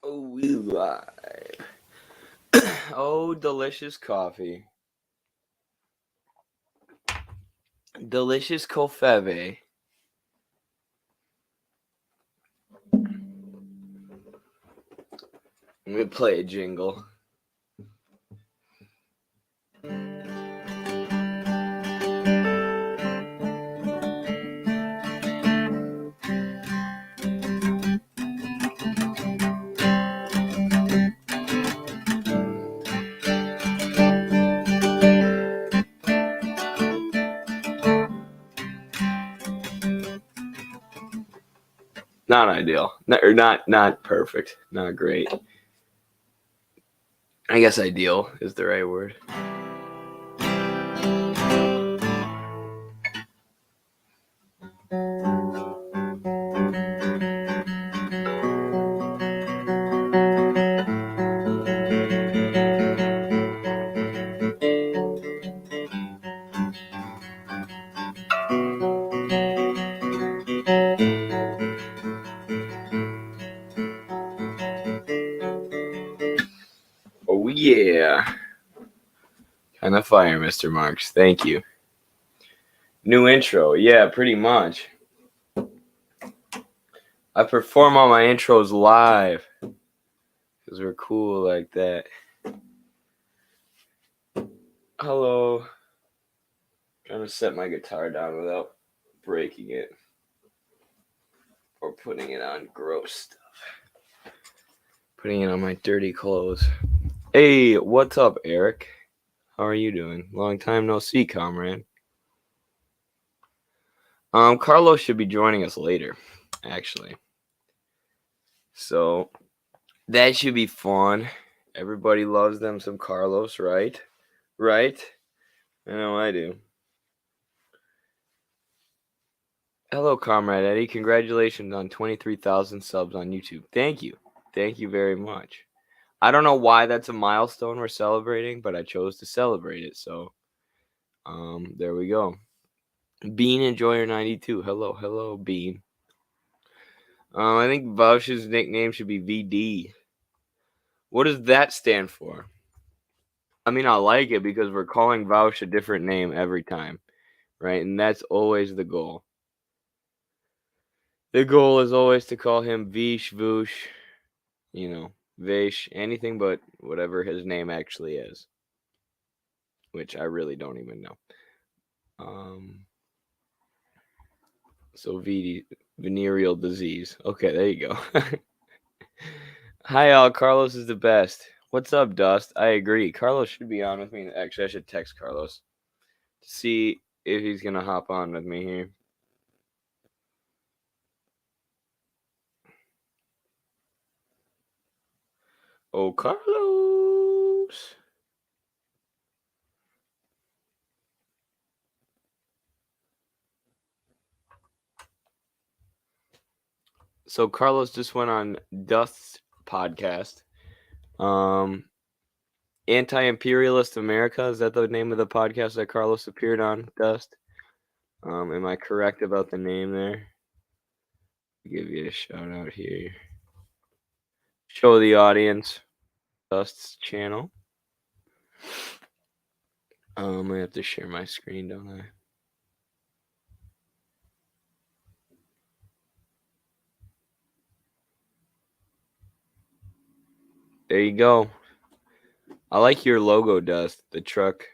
Oh, we live. Oh, delicious coffee. Delicious kofeve. Let me play a jingle. Not ideal. Not perfect. Not great. I guess ideal is the right word. Oh yeah. Kind of fire, Mr. Marks. Thank you. New intro. Yeah, pretty much. I perform all my intros live. Because we're cool like that. Hello. Trying to set my guitar down without breaking it. Or putting it on gross stuff. Putting it on my dirty clothes. Hey, what's up, Eric? How are you doing? Long time no see, comrade. Carlos should be joining us later, actually. So that should be fun. Everybody loves them some Carlos, right? Right? I know I do. Hello, Comrade Eddie. Congratulations on 23,000 subs on YouTube. Thank you. Thank you very much. I don't know why that's a milestone we're celebrating, but I chose to celebrate it. So, there we go. Bean Enjoyer 92. Hello, Bean. I think Vaush's nickname should be VD. What does that stand for? I mean, I like it because we're calling Vaush a different name every time, right? And that's always the goal. The goal is always to call him Vish, Voosh, Vish, anything but whatever his name actually is, which I really don't even know. So venereal disease. Okay, there you go. Hi, all. Carlos is the best. What's up, Dust? I agree. Carlos should be on with me. Actually, I should text Carlos to see if he's going to hop on with me here. Oh, Carlos. So Carlos just went on Dust's podcast. Anti-Imperialist America, is that the name of the podcast that Carlos appeared on, Dust? Am I correct about the name there? I'll give you a shout out here. Show the audience Dust's channel. I have to share my screen, don't I? There you go. I like your logo, Dust. The truck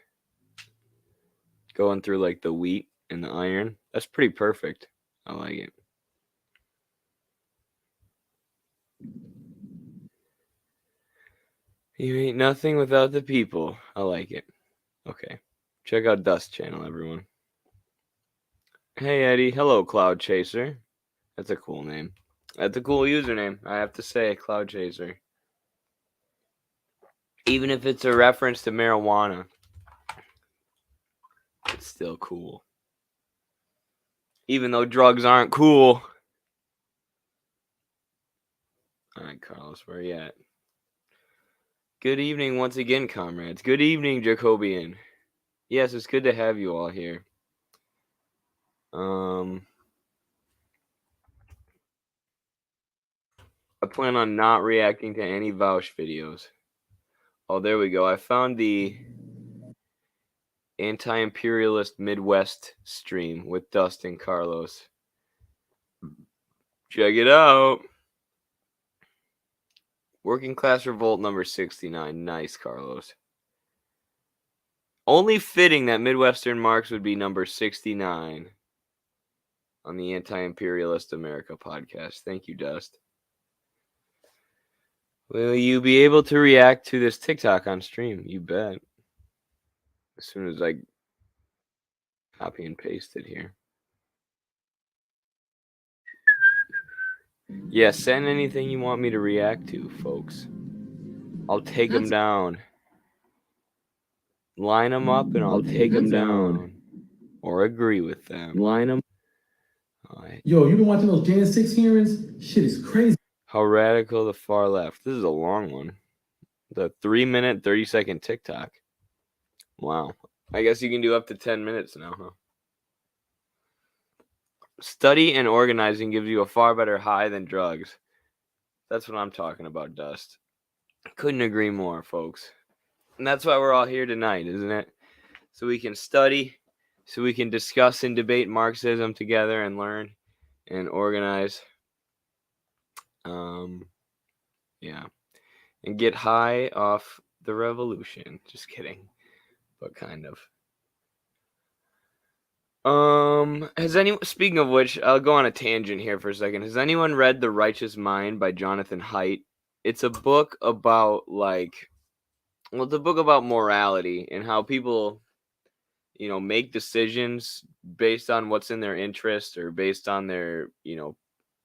going through like the wheat and the iron. That's pretty perfect. I like it. You ain't nothing without the people. I like it. Okay. Check out Dust channel, everyone. Hey, Eddie. Hello, Cloud Chaser. That's a cool name. That's a cool username, I have to say, Cloud Chaser. Even if it's a reference to marijuana, it's still cool. Even though drugs aren't cool. All right, Carlos, where are you at? Good evening once again, comrades. Good evening, Jacobian. Yes, it's good to have you all here. I plan on not reacting to any Vouch videos. Oh, there we go. I found the anti-imperialist Midwest stream with Dustin Carlos. Check it out. Working Class Revolt number 69. Nice, Carlos. Only fitting that Midwestern Marx would be number 69 on the Anti-Imperialist America podcast. Thank you, Dust. Will you be able to react to this TikTok on stream? You bet. As soon as I copy and paste it here. Yeah, send anything you want me to react to, folks. I'll take them down. Line them up and I'll take them down. Or agree with them. Line them. Right. Yo, you been watching those Jan 6 hearings? Shit is crazy. How radical the far left. This is a long one. The 3-minute, 30-second TikTok. Wow. I guess you can do up to 10 minutes now, huh? Study and organizing gives you a far better high than drugs. That's what I'm talking about, Dust. Couldn't agree more, folks. And that's why we're all here tonight, isn't it? So we can study, so we can discuss and debate Marxism together and learn and organize. Yeah. And get high off the revolution. Just kidding. But kind of. Speaking of which, I'll go on a tangent here for a second. Has anyone read The Righteous Mind by Jonathan Haidt? It's a book about it's a book about morality and how people, make decisions based on what's in their interest or based on their,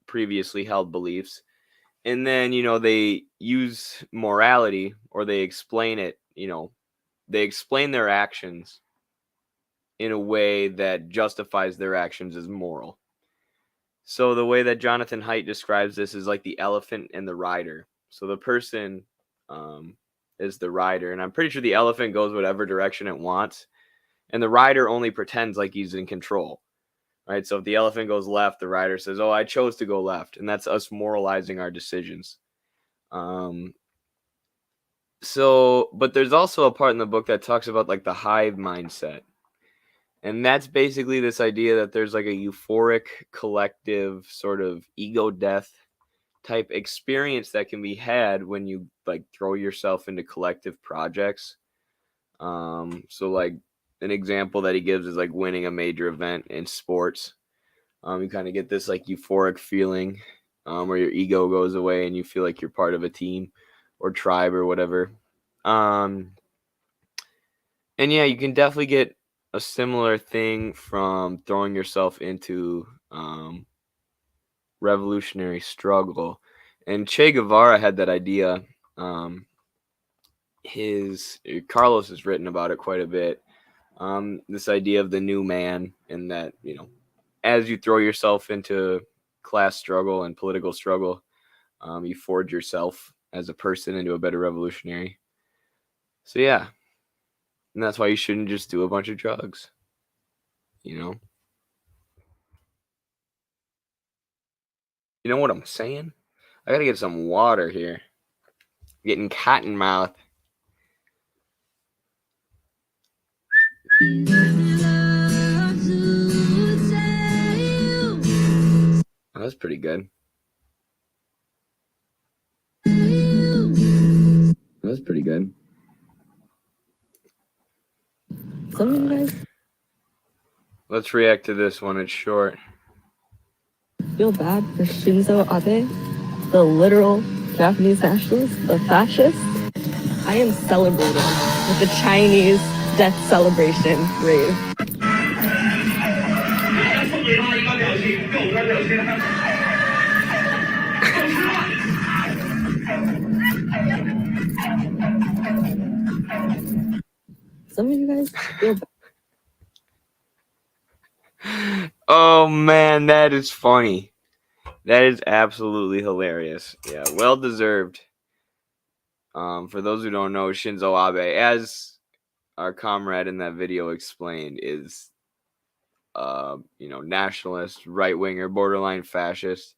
previously held beliefs. And then, they use morality, or they explain it, they explain their actions in a way that justifies their actions as moral. So the way that Jonathan Haidt describes this is like the elephant and the rider. So the person is the rider, and I'm pretty sure the elephant goes whatever direction it wants, and the rider only pretends like he's in control, right? So if the elephant goes left, the rider says, "Oh, I chose to go left," and that's us moralizing our decisions. But there's also a part in the book that talks about like the hive mindset. And that's basically this idea that there's like a euphoric collective sort of ego death type experience that can be had when you like throw yourself into collective projects. So like an example that he gives is like winning a major event in sports. You kind of get this like euphoric feeling where your ego goes away and you feel like you're part of a team or tribe or whatever. And yeah, you can definitely get a similar thing from throwing yourself into revolutionary struggle. And Che Guevara had that idea. Carlos has written about it quite a bit. This idea of the new man, and that, as you throw yourself into class struggle and political struggle, you forge yourself as a person into a better revolutionary. So yeah. And that's why you shouldn't just do a bunch of drugs. You know what I'm saying? I gotta get some water here. Getting cotton mouth. Oh, that's pretty good. That's pretty good. Let's react to this one. It's short. Feel bad for Shinzo Abe, the literal Japanese nationalist, the fascist. I am celebrating with the Chinese death celebration rave. Some of you guys feel bad. Oh man, that is funny. That is absolutely hilarious. Yeah, well deserved. For those who don't know, Shinzo Abe, as our comrade in that video explained, is nationalist, right winger, borderline fascist.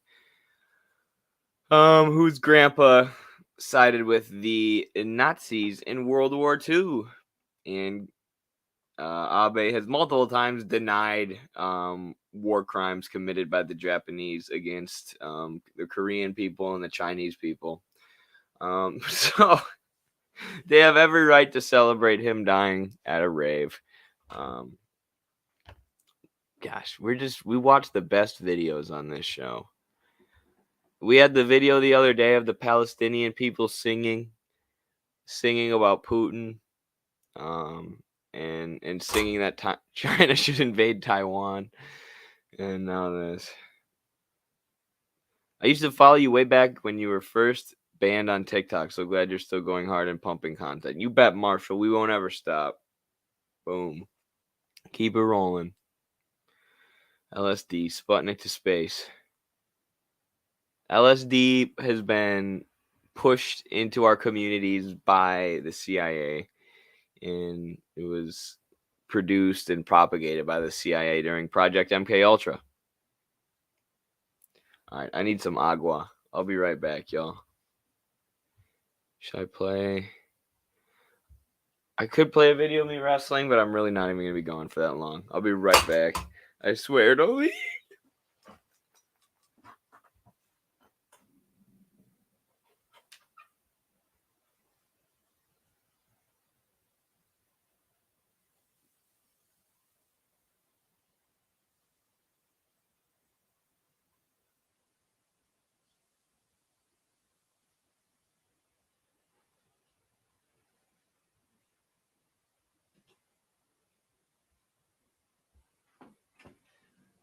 whose grandpa sided with the Nazis in World War II, and Abe has multiple times denied war crimes committed by the Japanese against the Korean people and the Chinese people. So they have every right to celebrate him dying at a rave. Gosh, we watch the best videos on this show. We had the video the other day of the Palestinian people singing about Putin, and singing that China should invade Taiwan, and now this. I used to follow you way back when you were first banned on TikTok. So glad you're still going hard and pumping content. You bet, Marshall. We won't ever stop. Boom. Keep it rolling. LSD, Sputnik to space. LSD has been pushed into our communities by the CIA, and it was produced and propagated by the CIA during Project MKUltra. All right, I need some agua. I'll be right back, y'all. Should I play? I could play a video of me wrestling, but I'm really not even going to be going for that long. I'll be right back. I swear to leave.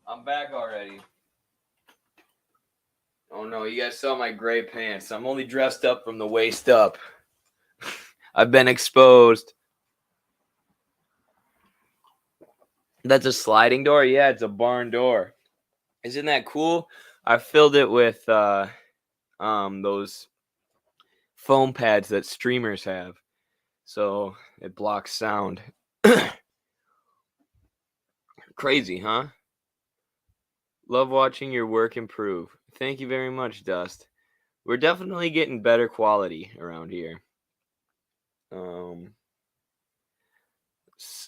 I'm back already. Oh no, you guys saw my gray pants. I'm only dressed up from the waist up. I've been exposed. That's a sliding door? Yeah, it's a barn door. Isn't that cool? I filled it with those foam pads that streamers have, so it blocks sound. Crazy, huh? Love watching your work improve. Thank you very much, Dust. We're definitely getting better quality around here.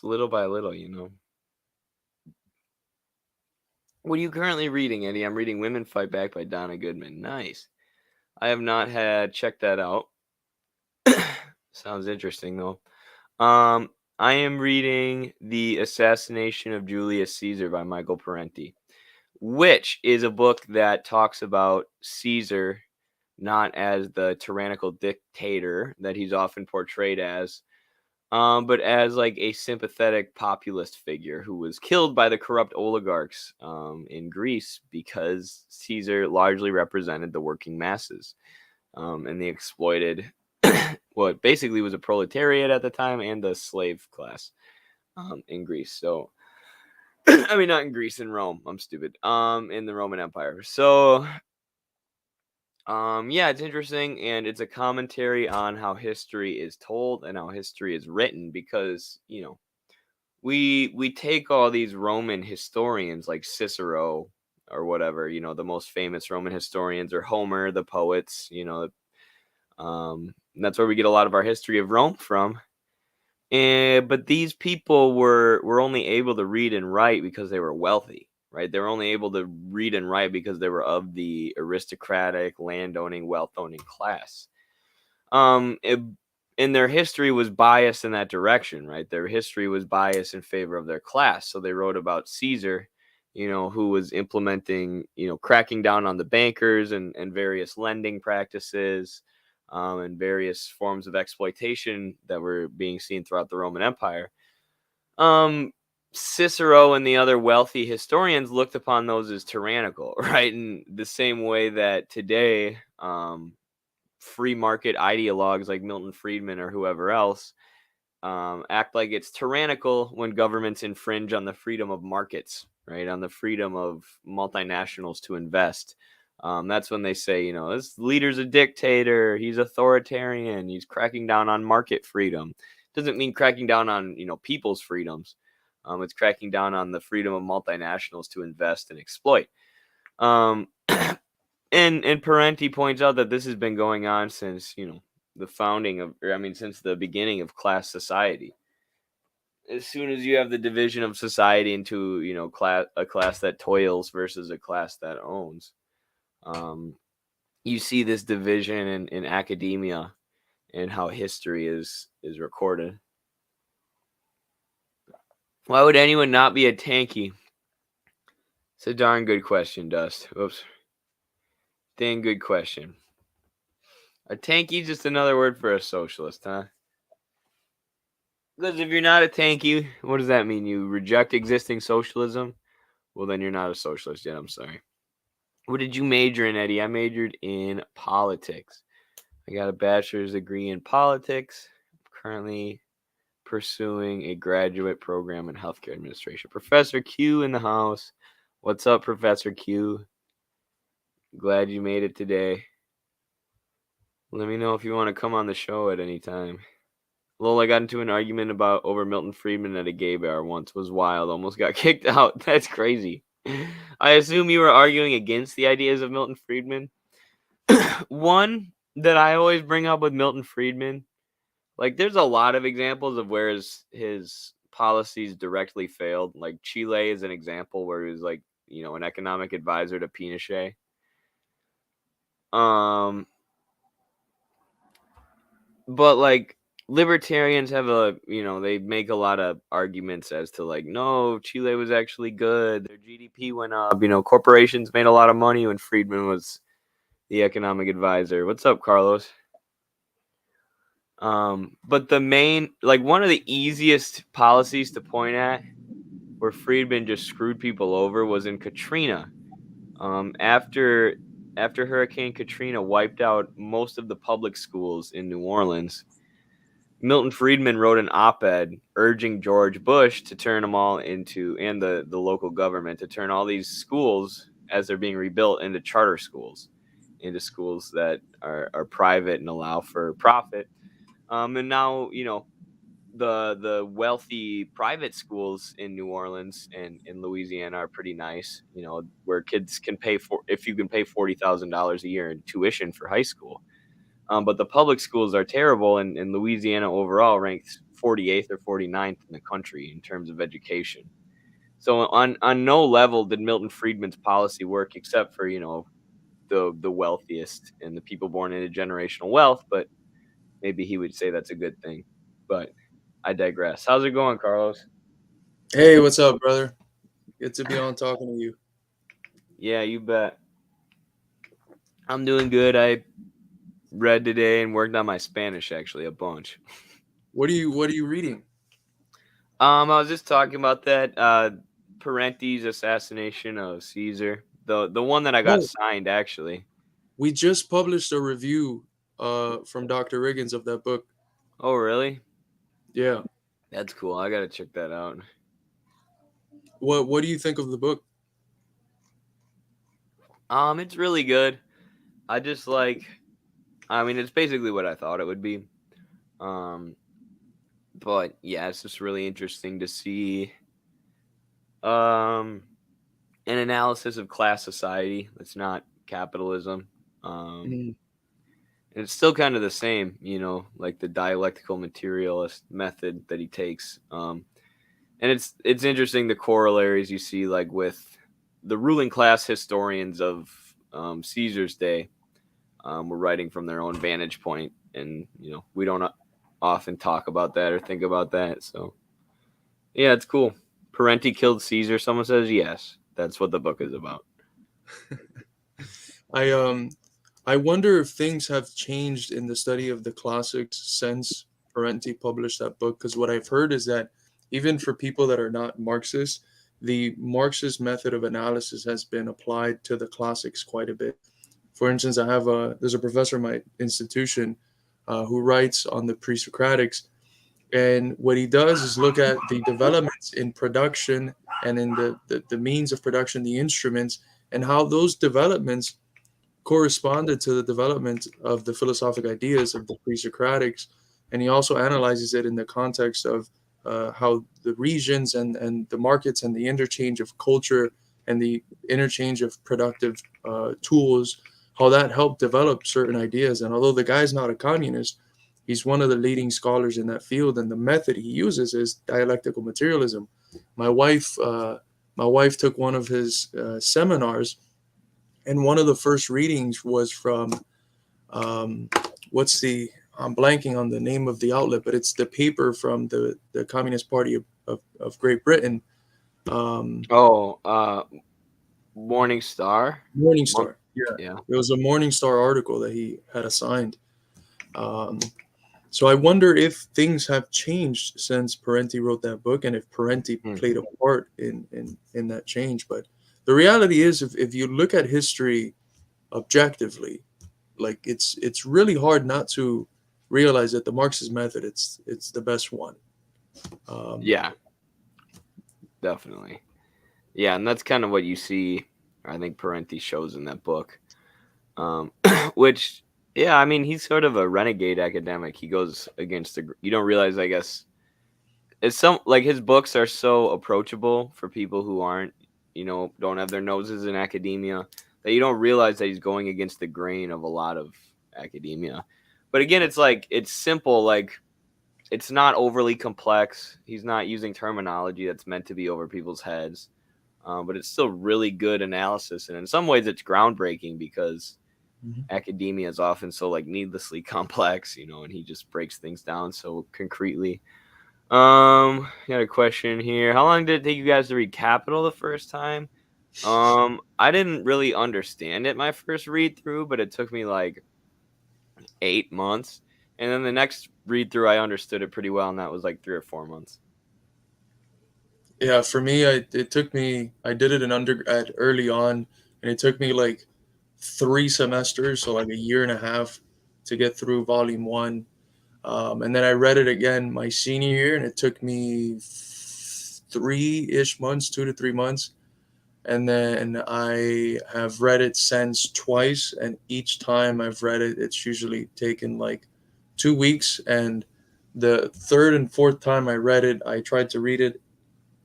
Little by little, you know. What are you currently reading, Eddie? I'm reading Women Fight Back by Donna Goodman. Nice. I have not checked that out. Sounds interesting, though. I am reading The Assassination of Julius Caesar by Michael Parenti, which is a book that talks about Caesar not as the tyrannical dictator that he's often portrayed as, but as like a sympathetic populist figure who was killed by the corrupt oligarchs in Greece because Caesar largely represented the working masses and the exploited, what basically was a proletariat at the time, and the slave class in Greece. So, I mean, not in Greece, in Rome. I'm stupid. In the Roman Empire. So, yeah, it's interesting, and it's a commentary on how history is told and how history is written, because, you know, we take all these Roman historians like Cicero or whatever, you know, the most famous Roman historians, or Homer, the poets, you know, that's where we get a lot of our history of Rome from. But these people were only able to read and write because they were wealthy, right? They were only able to read and write because they were of the aristocratic, landowning, wealth-owning class. And their history was biased in that direction, right? Their history was biased in favor of their class. So they wrote about Caesar, you know, who was implementing, you know, cracking down on the bankers and various lending practices, and various forms of exploitation that were being seen throughout the Roman Empire. Cicero and the other wealthy historians looked upon those as tyrannical, right? In the same way that today, free market ideologues like Milton Friedman or whoever else act like it's tyrannical when governments infringe on the freedom of markets, right? On the freedom of multinationals to invest. That's when they say, you know, this leader's a dictator, he's authoritarian, he's cracking down on market freedom. Doesn't mean cracking down on, you know, people's freedoms. It's cracking down on the freedom of multinationals to invest and exploit. And And Parenti points out that this has been going on since, the founding of, since the beginning of class society. As soon as you have the division of society into, a class that toils versus a class that owns, you see this division in academia and how history is recorded. Why would anyone not be a tanky? It's a darn good question, Dust. Oops. Dang good question. A tanky is just another word for a socialist, huh? Because if you're not a tanky, what does that mean? You reject existing socialism? Well, then you're not a socialist yet. I'm sorry. What did you major in, Eddie? I majored in politics. I got a bachelor's degree in politics. I'm currently pursuing a graduate program in healthcare administration. Professor Q in the house. What's up, Professor Q? Glad you made it today. Let me know if you want to come on the show at any time. Lol, I got into an argument over Milton Friedman at a gay bar once. Was wild. Almost got kicked out. That's crazy. I assume you were arguing against the ideas of Milton Friedman. One that I always bring up with Milton Friedman, like there's a lot of examples of where his policies directly failed. Like Chile is an example where he was like, an economic advisor to Pinochet. But like libertarians have they make a lot of arguments as to like, no, Chile was actually good. Their GDP went up. Corporations made a lot of money when Friedman was the economic advisor. What's up, Carlos? But the main, like one of the easiest policies to point at where Friedman just screwed people over was in Katrina. After Hurricane Katrina wiped out most of the public schools in New Orleans, Milton Friedman wrote an op-ed urging George Bush to turn them all into, and the local government, to turn all these schools, as they're being rebuilt, into charter schools, into schools that are private and allow for profit. And now, the wealthy private schools in New Orleans and in Louisiana are pretty nice, where kids can pay if you can pay $40,000 a year in tuition for high school. But the public schools are terrible, and Louisiana overall ranks 48th or 49th in the country in terms of education. So on no level did Milton Friedman's policy work, except for, the wealthiest and the people born into generational wealth, but maybe he would say that's a good thing. But I digress. How's it going, Carlos? Hey, what's up, brother? Good to be on talking to you. Yeah, you bet. I'm doing good. I read today and worked on my Spanish actually a bunch. What are you reading? I was just talking about that Parenti's assassination of Caesar. The one that I got signed actually. We just published a review from Dr. Riggins of that book. Oh, really? Yeah. That's cool. I got to check that out. What do you think of the book? It's really good. I just it's basically what I thought it would be. But yeah, it's just really interesting to see an analysis of class society that's not capitalism. And it's still kind of the same, like the dialectical materialist method that he takes. And it's interesting the corollaries you see, like with the ruling class historians of Caesar's day were writing from their own vantage point, and we don't often talk about that or think about that. So yeah, it's cool. Parenti killed Caesar. Someone says yes. That's what the book is about. I wonder if things have changed in the study of the classics since Parenti published that book, because what I've heard is that even for people that are not Marxist, the Marxist method of analysis has been applied to the classics quite a bit. For instance, there's a professor in my institution who writes on the pre-Socratics, and what he does is look at the developments in production and in the means of production, the instruments, and how those developments corresponded to the development of the philosophic ideas of the pre-Socratics. And he also analyzes it in the context of how the regions and the markets and the interchange of culture and the interchange of productive tools how that helped develop certain ideas. And although the guy's not a communist, he's one of the leading scholars in that field, and the method he uses is dialectical materialism. My wife, my wife took one of his seminars, and one of the first readings was from what's the I'm blanking on the name of the outlet, but it's the paper from the Communist Party of Great Britain. Morning Star. Morning Star. Yeah, Yeah. it was a Morning Star article that he had assigned. So I wonder if things have changed since Parenti wrote that book, and if Parenti played a part in that change. But the reality is, if you look at history objectively, like it's really hard not to realize that the Marxist method it's the best one. Yeah, definitely. Yeah, and that's kind of what you see. I think Parenti shows in that book, which, yeah, I mean, he's sort of a renegade academic. He goes against the. You don't realize, I guess, it's some like his books are so approachable for people who aren't, don't have their noses in academia, that you don't realize that he's going against the grain of a lot of academia. But again, it's like it's simple, like it's not overly complex. He's not using terminology that's meant to be over people's heads. But it's still really good analysis, and in some ways it's groundbreaking because academia is often so like needlessly complex, and he just breaks things down so concretely. Got a question here. How long did it take you guys to read Capital the first time? I didn't really understand it my first read through, but it took me like 8 months, and then the next read through I understood it pretty well, and that was like 3 or 4 months. Yeah, for me, it took me. I did it in undergrad early on, and it took me like 3 semesters, so like a year and a half, to get through volume one. And then I read it again my senior year, and it took me 3-ish months, 2 to 3 months. And then I have read it since twice, and each time I've read it, it's usually taken like 2 weeks. And the third and fourth time I read it, I tried to read it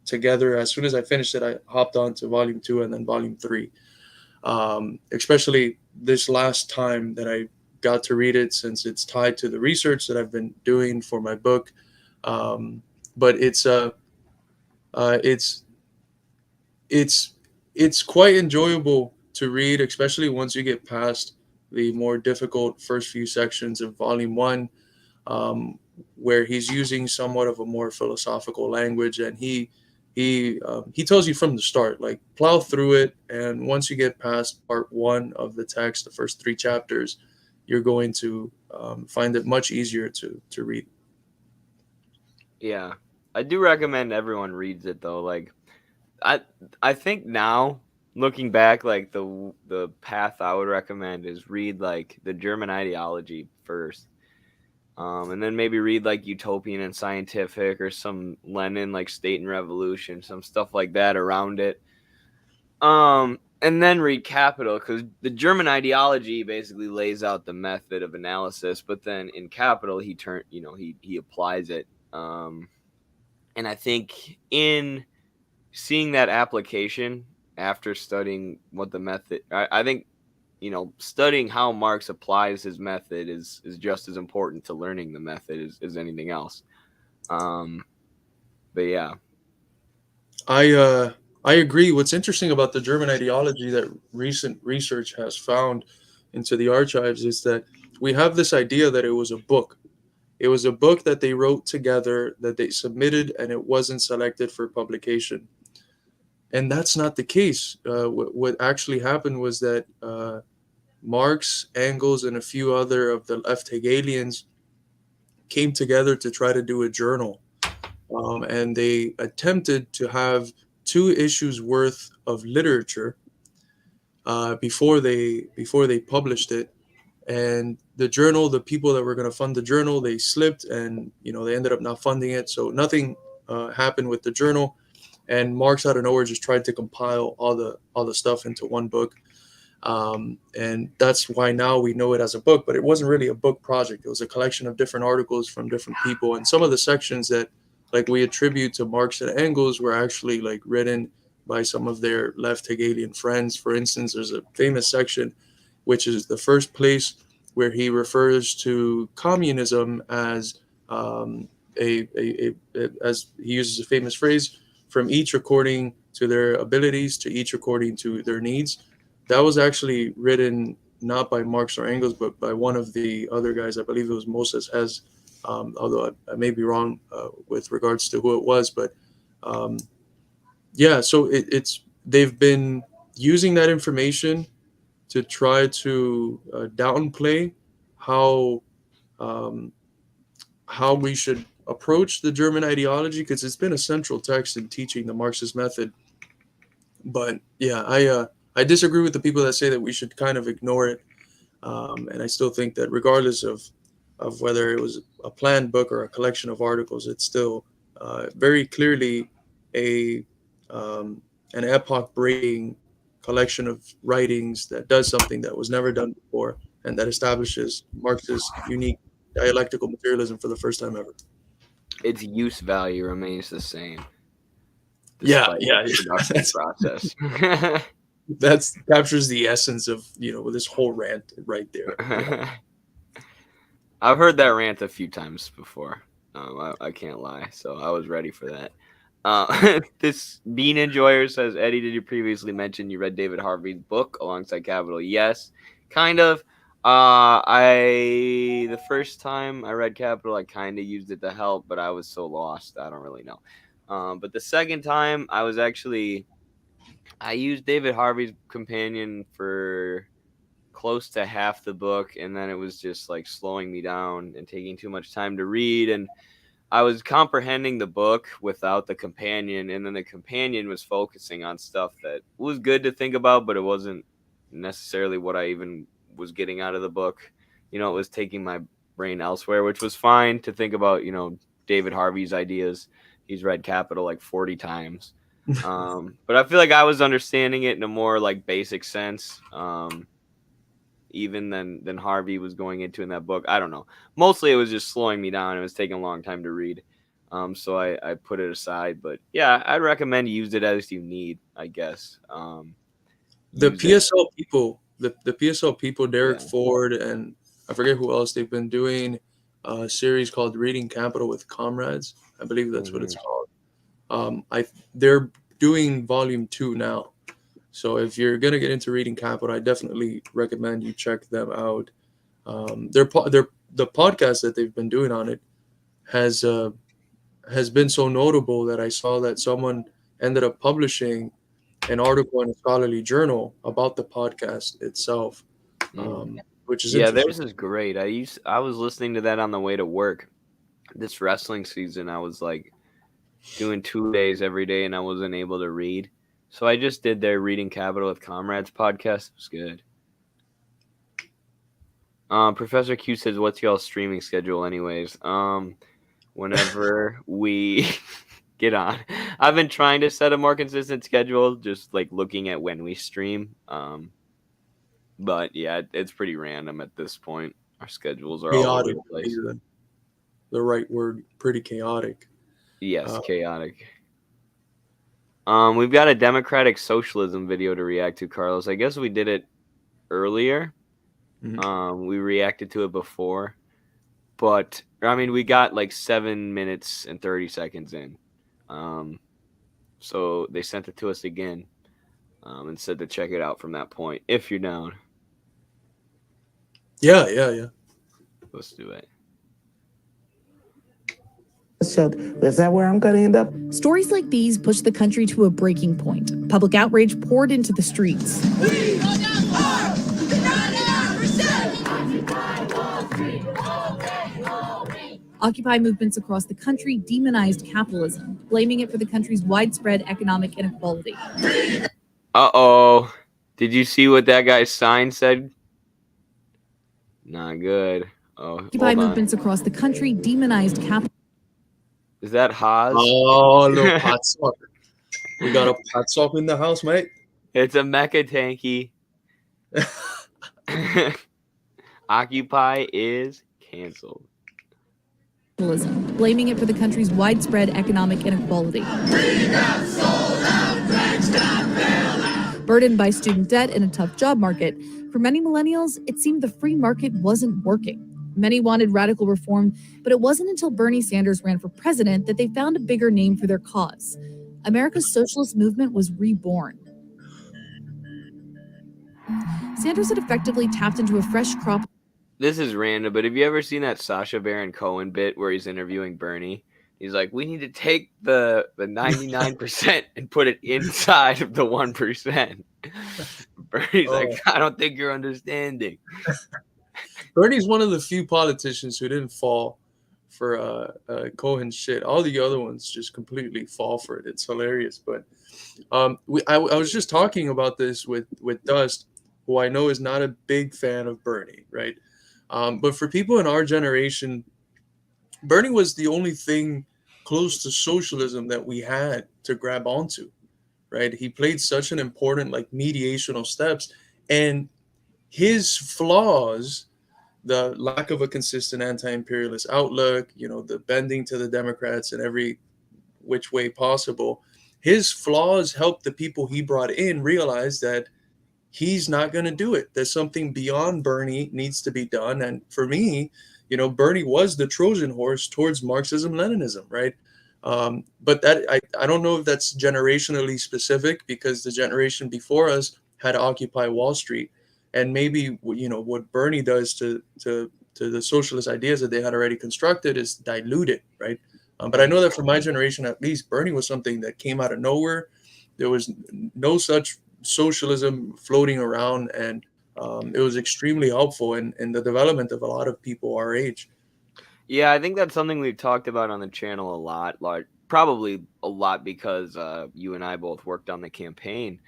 together. As soon as I finished it, I hopped on to volume 2 and then volume 3. Especially this last time that I got to read it, since it's tied to the research that I've been doing for my book. But it's quite enjoyable to read, especially once you get past the more difficult first few sections of volume 1, where he's using somewhat of a more philosophical language, and he tells you from the start, like, plow through it, and once you get past part 1 of the text, the first 3 chapters, you're going to find it much easier to read. Yeah, I do recommend everyone reads it though. Like, I think now, looking back, like the path I would recommend is read like the German ideology first. And then maybe read like Utopian and Scientific, or some Lenin, like State and Revolution, some stuff like that around it. And then read Capital, because the German ideology basically lays out the method of analysis, but then in Capital he applies it. And I think in seeing that application after studying what the method, I think studying how Marx applies his method is just as important to learning the method as anything else. But yeah. I agree. What's interesting about the German ideology that recent research has found into the archives is that we have this idea that it was a book. It was a book that they wrote together, that they submitted, and it wasn't selected for publication. And that's not the case. What actually happened was that Marx, Engels, and a few other of the left Hegelians came together to try to do a journal. And they attempted to have 2 issues worth of literature before they published it. And the journal, the people that were going to fund the journal, they slipped, and they ended up not funding it. So nothing happened with the journal. And Marx, out of nowhere, just tried to compile all the stuff into one book. And that's why now we know it as a book, but it wasn't really a book project. It was a collection of different articles from different people. And some of the sections that like we attribute to Marx and Engels were actually like written by some of their left Hegelian friends. For instance, there's a famous section which is the first place where he refers to communism as as he uses a famous phrase, from each according to their abilities, to each according to their needs. That was actually written not by Marx or Engels, but by one of the other guys. I believe it was Moses Hess, although I may be wrong with regards to who it was. But yeah, so they've been using that information to try to downplay how we should approach the German ideology, because it's been a central text in teaching the Marxist method. But yeah, I disagree with the people that say that we should kind of ignore it, and I still think that regardless of whether it was a planned book or a collection of articles, it's still very clearly an epoch-breaking collection of writings that does something that was never done before, and that establishes Marx's unique dialectical materialism for the first time ever. Its use value remains the same. Yeah, The production process. That captures the essence of this whole rant right there. I've heard that rant a few times before. I can't lie, so I was ready for that. This Bean Enjoyer says, Eddie, did you previously mention you read David Harvey's book alongside Capital? Yes, kind of. The first time I read Capital, I kind of used it to help, but I was so lost, I don't really know. But the second time, I used David Harvey's companion for close to half the book, and then it was just like slowing me down and taking too much time to read, and I was comprehending the book without the companion, and then the companion was focusing on stuff that was good to think about, but it wasn't necessarily what I even was getting out of the book. It was taking my brain elsewhere, which was fine to think about, David Harvey's ideas. He's read Capital like 40 times. But I feel like I was understanding it in a more like basic sense, even than Harvey was going into in that book. I don't know. Mostly it was just slowing me down. It was taking a long time to read. So I put it aside. But yeah, I'd recommend you use it as you need, I guess. The PSL people, Derek Ford, and I forget who else, they've been doing a series called Reading Capital with Comrades. I believe that's what it's called. They're doing volume 2 now. So if you're going to get into reading Capital, I definitely recommend you check them out. The podcast that they've been doing on it has been so notable that I saw that someone ended up publishing an article in a scholarly journal about the podcast itself, which is interesting. Theirs is great. I was listening to that on the way to work. This wrestling season, I was like doing 2 days every day, and I wasn't able to read. So I just did their Reading Capital with Comrades podcast. It was good. Professor Q says, what's y'all's streaming schedule anyways? Whenever we get on. I've been trying to set a more consistent schedule, just like looking at when we stream. But yeah, it's pretty random at this point. Our schedules are all over the place. The right word, pretty chaotic. Yes, chaotic. We've got a democratic socialism video to react to, Carlos. I guess we did it earlier. Mm-hmm. We reacted to it before, but I mean, we got like 7 minutes and 30 seconds in. So they sent it to us again, and said to check it out from that point if you're down. Yeah. Let's do it. So is that where I'm going to end up? Stories like these pushed the country to a breaking point. Public outrage poured into the streets. We are Occupy movements across the country demonized capitalism, blaming it for the country's widespread economic inequality. Uh-oh. Did you see what that guy's sign said? Not good. Oh, Occupy movements across the country demonized capitalism. Is that Haas? Oh, no, pot sock. We got a pot sock in the house, mate. It's a mecha tanky. Occupy is canceled. Blaming it for the country's widespread economic inequality. Burdened by student debt and a tough job market, For many millennials, it seemed the free market wasn't working. Many wanted radical reform, but it wasn't until Bernie Sanders ran for president that they found a bigger name for their cause. America's socialist movement was reborn. Sanders had effectively tapped into a fresh crop. This is random, but have you ever seen that Sacha Baron Cohen bit where he's interviewing Bernie? He's like, we need to take the 99% and put it inside of the 1%. Bernie's like, I don't think you're understanding. Bernie's one of the few politicians who didn't fall for Cohen's shit. All the other ones just completely fall for it. It's hilarious. But I was just talking about this with Dust, who I know is not a big fan of Bernie, right? But for people in our generation, Bernie was the only thing close to socialism that we had to grab onto, right? He played such an important like mediational steps, and his flaws, the lack of a consistent anti-imperialist outlook, the bending to the Democrats in every which way possible, his flaws helped the people he brought in realize that he's not going to do it. There's something beyond Bernie needs to be done. And for me, Bernie was the Trojan horse towards Marxism, Leninism, right? But that I don't know if that's generationally specific, because the generation before us had Occupy Wall Street, and maybe what Bernie does to the socialist ideas that they had already constructed is dilute it, right? But I know that for my generation, at least, Bernie was something that came out of nowhere. There was no such socialism floating around, and it was extremely helpful in the development of a lot of people our age. Yeah, I think that's something we've talked about on the channel a lot, like probably a lot because you and I both worked on the campaign.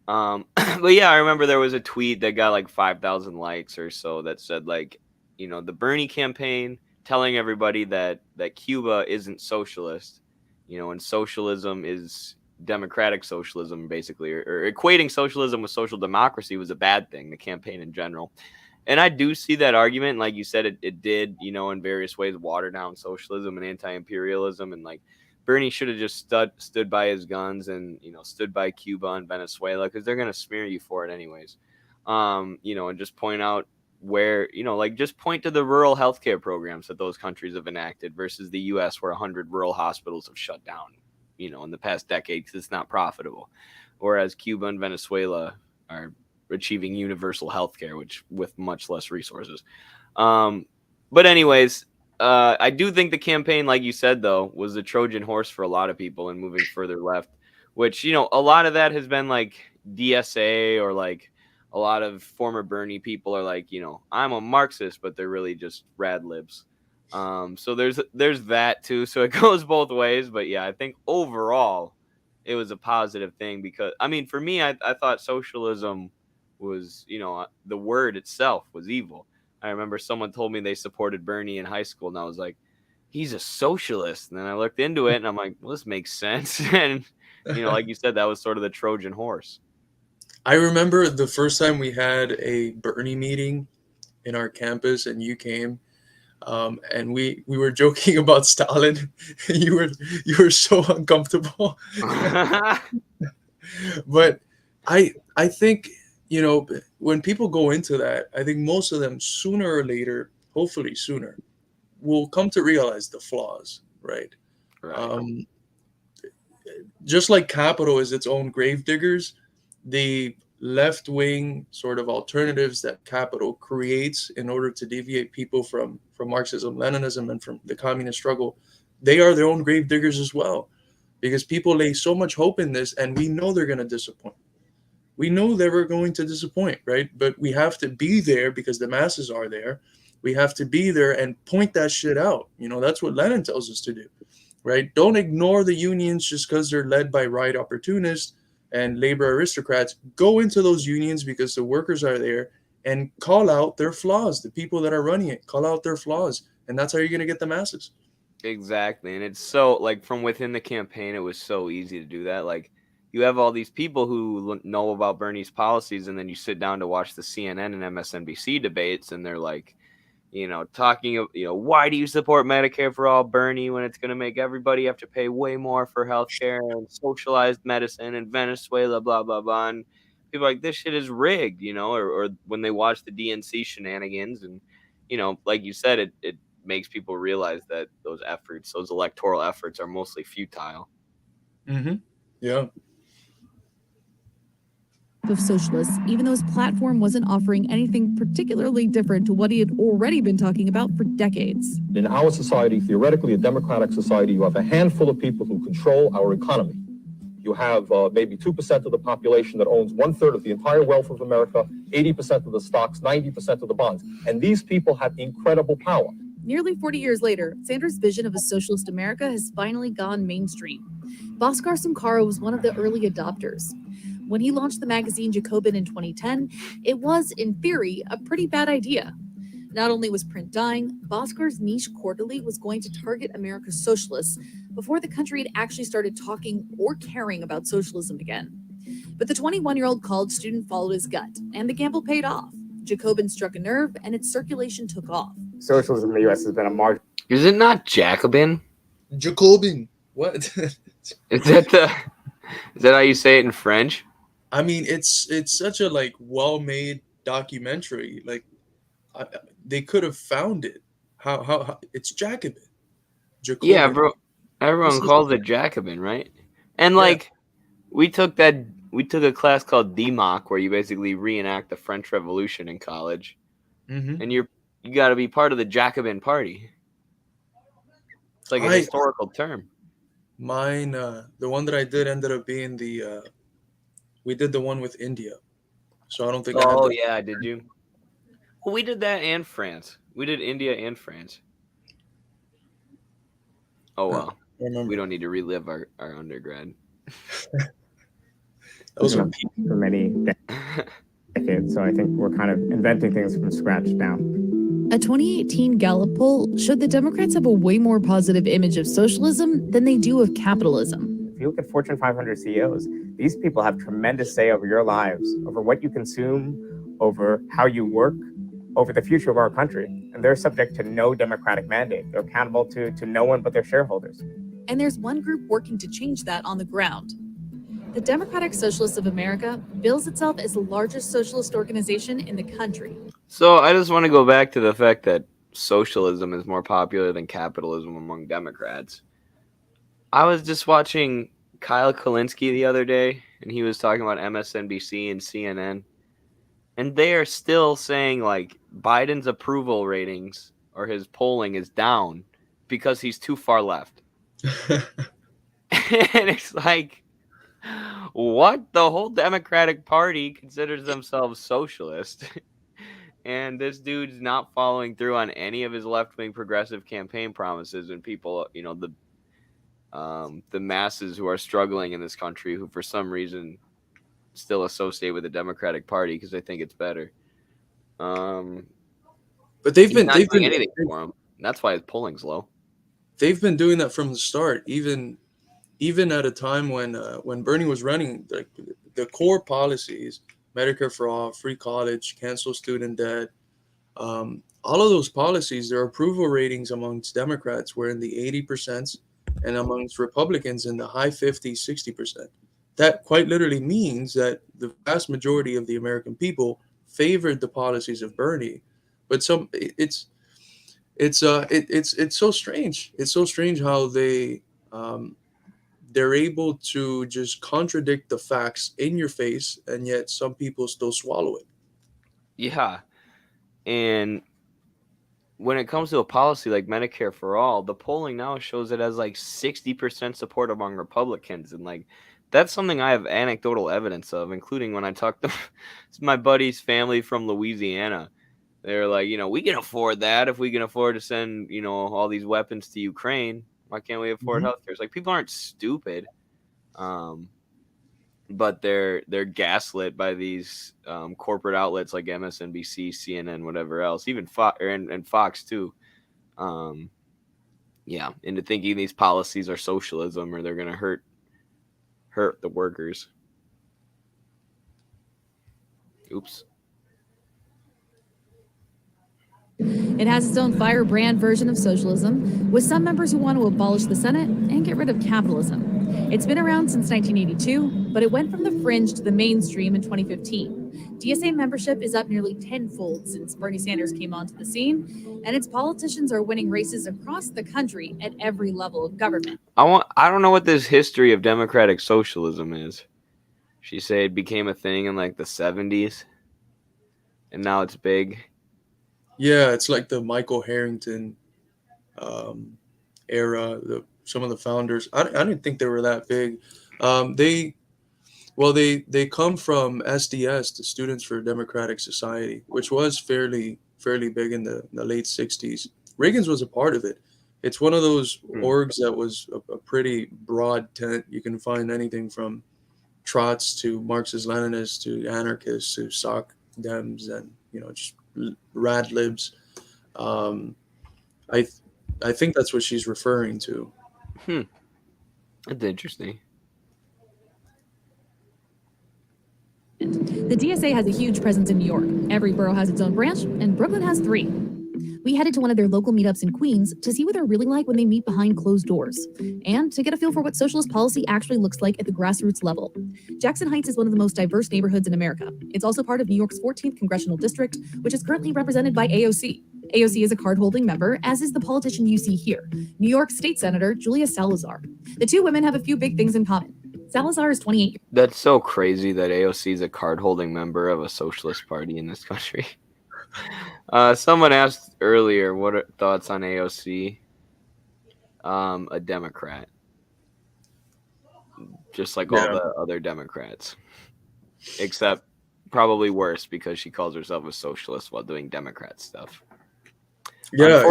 But yeah, I remember there was a tweet that got like 5,000 likes or so that said like, the Bernie campaign telling everybody that Cuba isn't socialist, and socialism is democratic socialism, basically, or equating socialism with social democracy was a bad thing, the campaign in general. And I do see that argument. Like you said, it did, in various ways water down socialism and anti-imperialism. And like Bernie should have just stood by his guns and, stood by Cuba and Venezuela, because they're going to smear you for it anyways. And just point out where, just point to the rural healthcare programs that those countries have enacted versus the U.S., where 100 rural hospitals have shut down, in the past decade because it's not profitable. Whereas Cuba and Venezuela are achieving universal healthcare, which with much less resources. But anyways, I do think the campaign, like you said, though, was the Trojan horse for a lot of people in moving further left, which, a lot of that has been like DSA, or like a lot of former Bernie people are like, I'm a Marxist, but they're really just rad libs. So there's that too. So it goes both ways. But yeah, I think overall it was a positive thing, because I mean, for me, I thought socialism was, the word itself was evil. I remember someone told me they supported Bernie in high school, and I was like, he's a socialist. And then I looked into it and I'm like, well, this makes sense. And, like you said, that was sort of the Trojan horse. I remember the first time we had a Bernie meeting in our campus and you came, and we were joking about Stalin. you were so uncomfortable. But I think, when people go into that, I think most of them sooner or later, hopefully sooner, will come to realize the flaws, right? Right. Just like capital is its own gravediggers, the left-wing sort of alternatives that capital creates in order to deviate people from Marxism, Leninism, and from the communist struggle, they are their own gravediggers as well, because people lay so much hope in this, and we know they're going to disappoint. We know they were going to disappoint, right? But we have to be there because the masses are there. We have to be there and point that shit out. That's what Lenin tells us to do, right? Don't ignore the unions just because they're led by right opportunists and labor aristocrats. Go into those unions because the workers are there, and call out their flaws. The people that are running it, call out their flaws. And that's how you're going to get the masses. Exactly. And it's so, like, from within the campaign, it was so easy to do that. Like, you have all these people who know about Bernie's policies, and then you sit down to watch the CNN and MSNBC debates, and they're like, talking, why do you support Medicare for all, Bernie, when it's going to make everybody have to pay way more for healthcare and socialized medicine in Venezuela, blah, blah, blah. And people are like, this shit is rigged, you know, or when they watch the DNC shenanigans, and like you said, it makes people realize that those electoral efforts are mostly futile. Yeah. Of socialists, even though his platform wasn't offering anything particularly different to what he had already been talking about for decades. In our society, theoretically a democratic society, you have a handful of people who control our economy. You have maybe 2% of the population that owns 1/3 of the entire wealth of America, 80% of the stocks, 90% of the bonds. And these people have incredible power. Nearly 40 years later, Sanders' vision of a socialist America has finally gone mainstream. Bhaskar Sunkara was one of the early adopters. When he launched the magazine Jacobin in 2010, it was, in theory, a pretty bad idea. Not only was print dying, Bhaskar's niche quarterly was going to target America's socialists before the country had actually started talking or caring about socialism again. But the 21-year-old college student followed his gut, and the gamble paid off. Jacobin struck a nerve, and its circulation took off. Socialism in the U.S. has been a marginal. Is it not Jacobin? Jacobin. What? Is that how you say it in French? I mean, it's such a well-made documentary. They could have found it. How it's Jacobin. Yeah, bro. Everyone calls it Jacobin, right? And we took a class called DMOC where you basically reenact the French Revolution in college, and you got to be part of the Jacobin Party. It's like a historical term. Mine, the one that I did ended up being we did the one with India, so I don't think. Oh yeah, did you? Well, we did that and France. We did India and France. Oh well, we don't need to relive our undergrad. Those are for many decades, so I think we're kind of inventing things from scratch now. A 2018 Gallup poll showed that Democrats have a way more positive image of socialism than they do of capitalism. If you look at Fortune 500 CEOs, these people have tremendous say over your lives, over what you consume, over how you work, over the future of our country. And they're subject to no democratic mandate. They're accountable to no one but their shareholders. And there's one group working to change that on the ground. The Democratic Socialists of America bills itself as the largest socialist organization in the country. So I just want to go back to the fact that socialism is more popular than capitalism among Democrats. I was just watching Kyle Kulinski the other day, and he was talking about MSNBC and CNN. And they are still saying Biden's approval ratings or his polling is down because he's too far left. And it's like, what? The whole Democratic Party considers themselves socialist. And this dude's not following through on any of his left-wing progressive campaign promises. And people, the masses who are struggling in this country who for some reason still associate with the Democratic Party because they think it's better. But they've been doing anything for him. That's why his polling's low. They've been doing that from the start, even at a time when Bernie was running, the core policies, Medicare for all, free college, cancel student debt, all of those policies, their approval ratings amongst Democrats were in the 80% and amongst Republicans in the high 50s, 60%. That quite literally means that the vast majority of the American people favored the policies of Bernie. But it's so strange. It's so strange how they're able to just contradict the facts in your face, and yet some people still swallow it. Yeah. And when it comes to a policy like Medicare for all, the polling now shows it as 60% support among Republicans. And that's something I have anecdotal evidence of, including when I talked to my buddy's family from Louisiana. They're like, we can afford that if we can afford to send, all these weapons to Ukraine. Why can't we afford healthcare? It's people aren't stupid, but they're gaslit by these corporate outlets like MSNBC, CNN, whatever else, even Fox and Fox too. Into thinking these policies are socialism or they're gonna hurt the workers. Oops. It has its own firebrand version of socialism, with some members who want to abolish the Senate and get rid of capitalism. It's been around since 1982, but it went from the fringe to the mainstream in 2015. DSA membership is up nearly tenfold since Bernie Sanders came onto the scene, and its politicians are winning races across the country at every level of government. I don't know what this history of democratic socialism is. She said it became a thing in like the 70s, and now it's big. Yeah, it's like the Michael Harrington era. Some of the founders, I didn't think they were that big. They come from SDS, the Students for Democratic Society, which was fairly big in the late 60s. Reagan's was a part of it. It's one of those orgs that was a pretty broad tent. You can find anything from trots to Marxist Leninists to anarchists to soc dems and just rad libs. I think that's what she's referring to. That's interesting. The DSA has a huge presence in New York. Every borough has its own branch, and Brooklyn has 3. We headed to one of their local meetups in Queens to see what they're really like when they meet behind closed doors, and to get a feel for what socialist policy actually looks like at the grassroots level. Jackson Heights is one of the most diverse neighborhoods in America. It's also part of New York's 14th congressional district, which is currently represented by AOC. AOC is a card-holding member, as is the politician you see here, New York State Senator Julia Salazar. The two women have a few big things in common. Salazar is 28. That's so crazy that AOC is a card-holding member of a socialist party in this country. Someone asked earlier, what are thoughts on AOC? A Democrat. Just like all the other Democrats. Except probably worse because she calls herself a socialist while doing Democrat stuff. Yeah,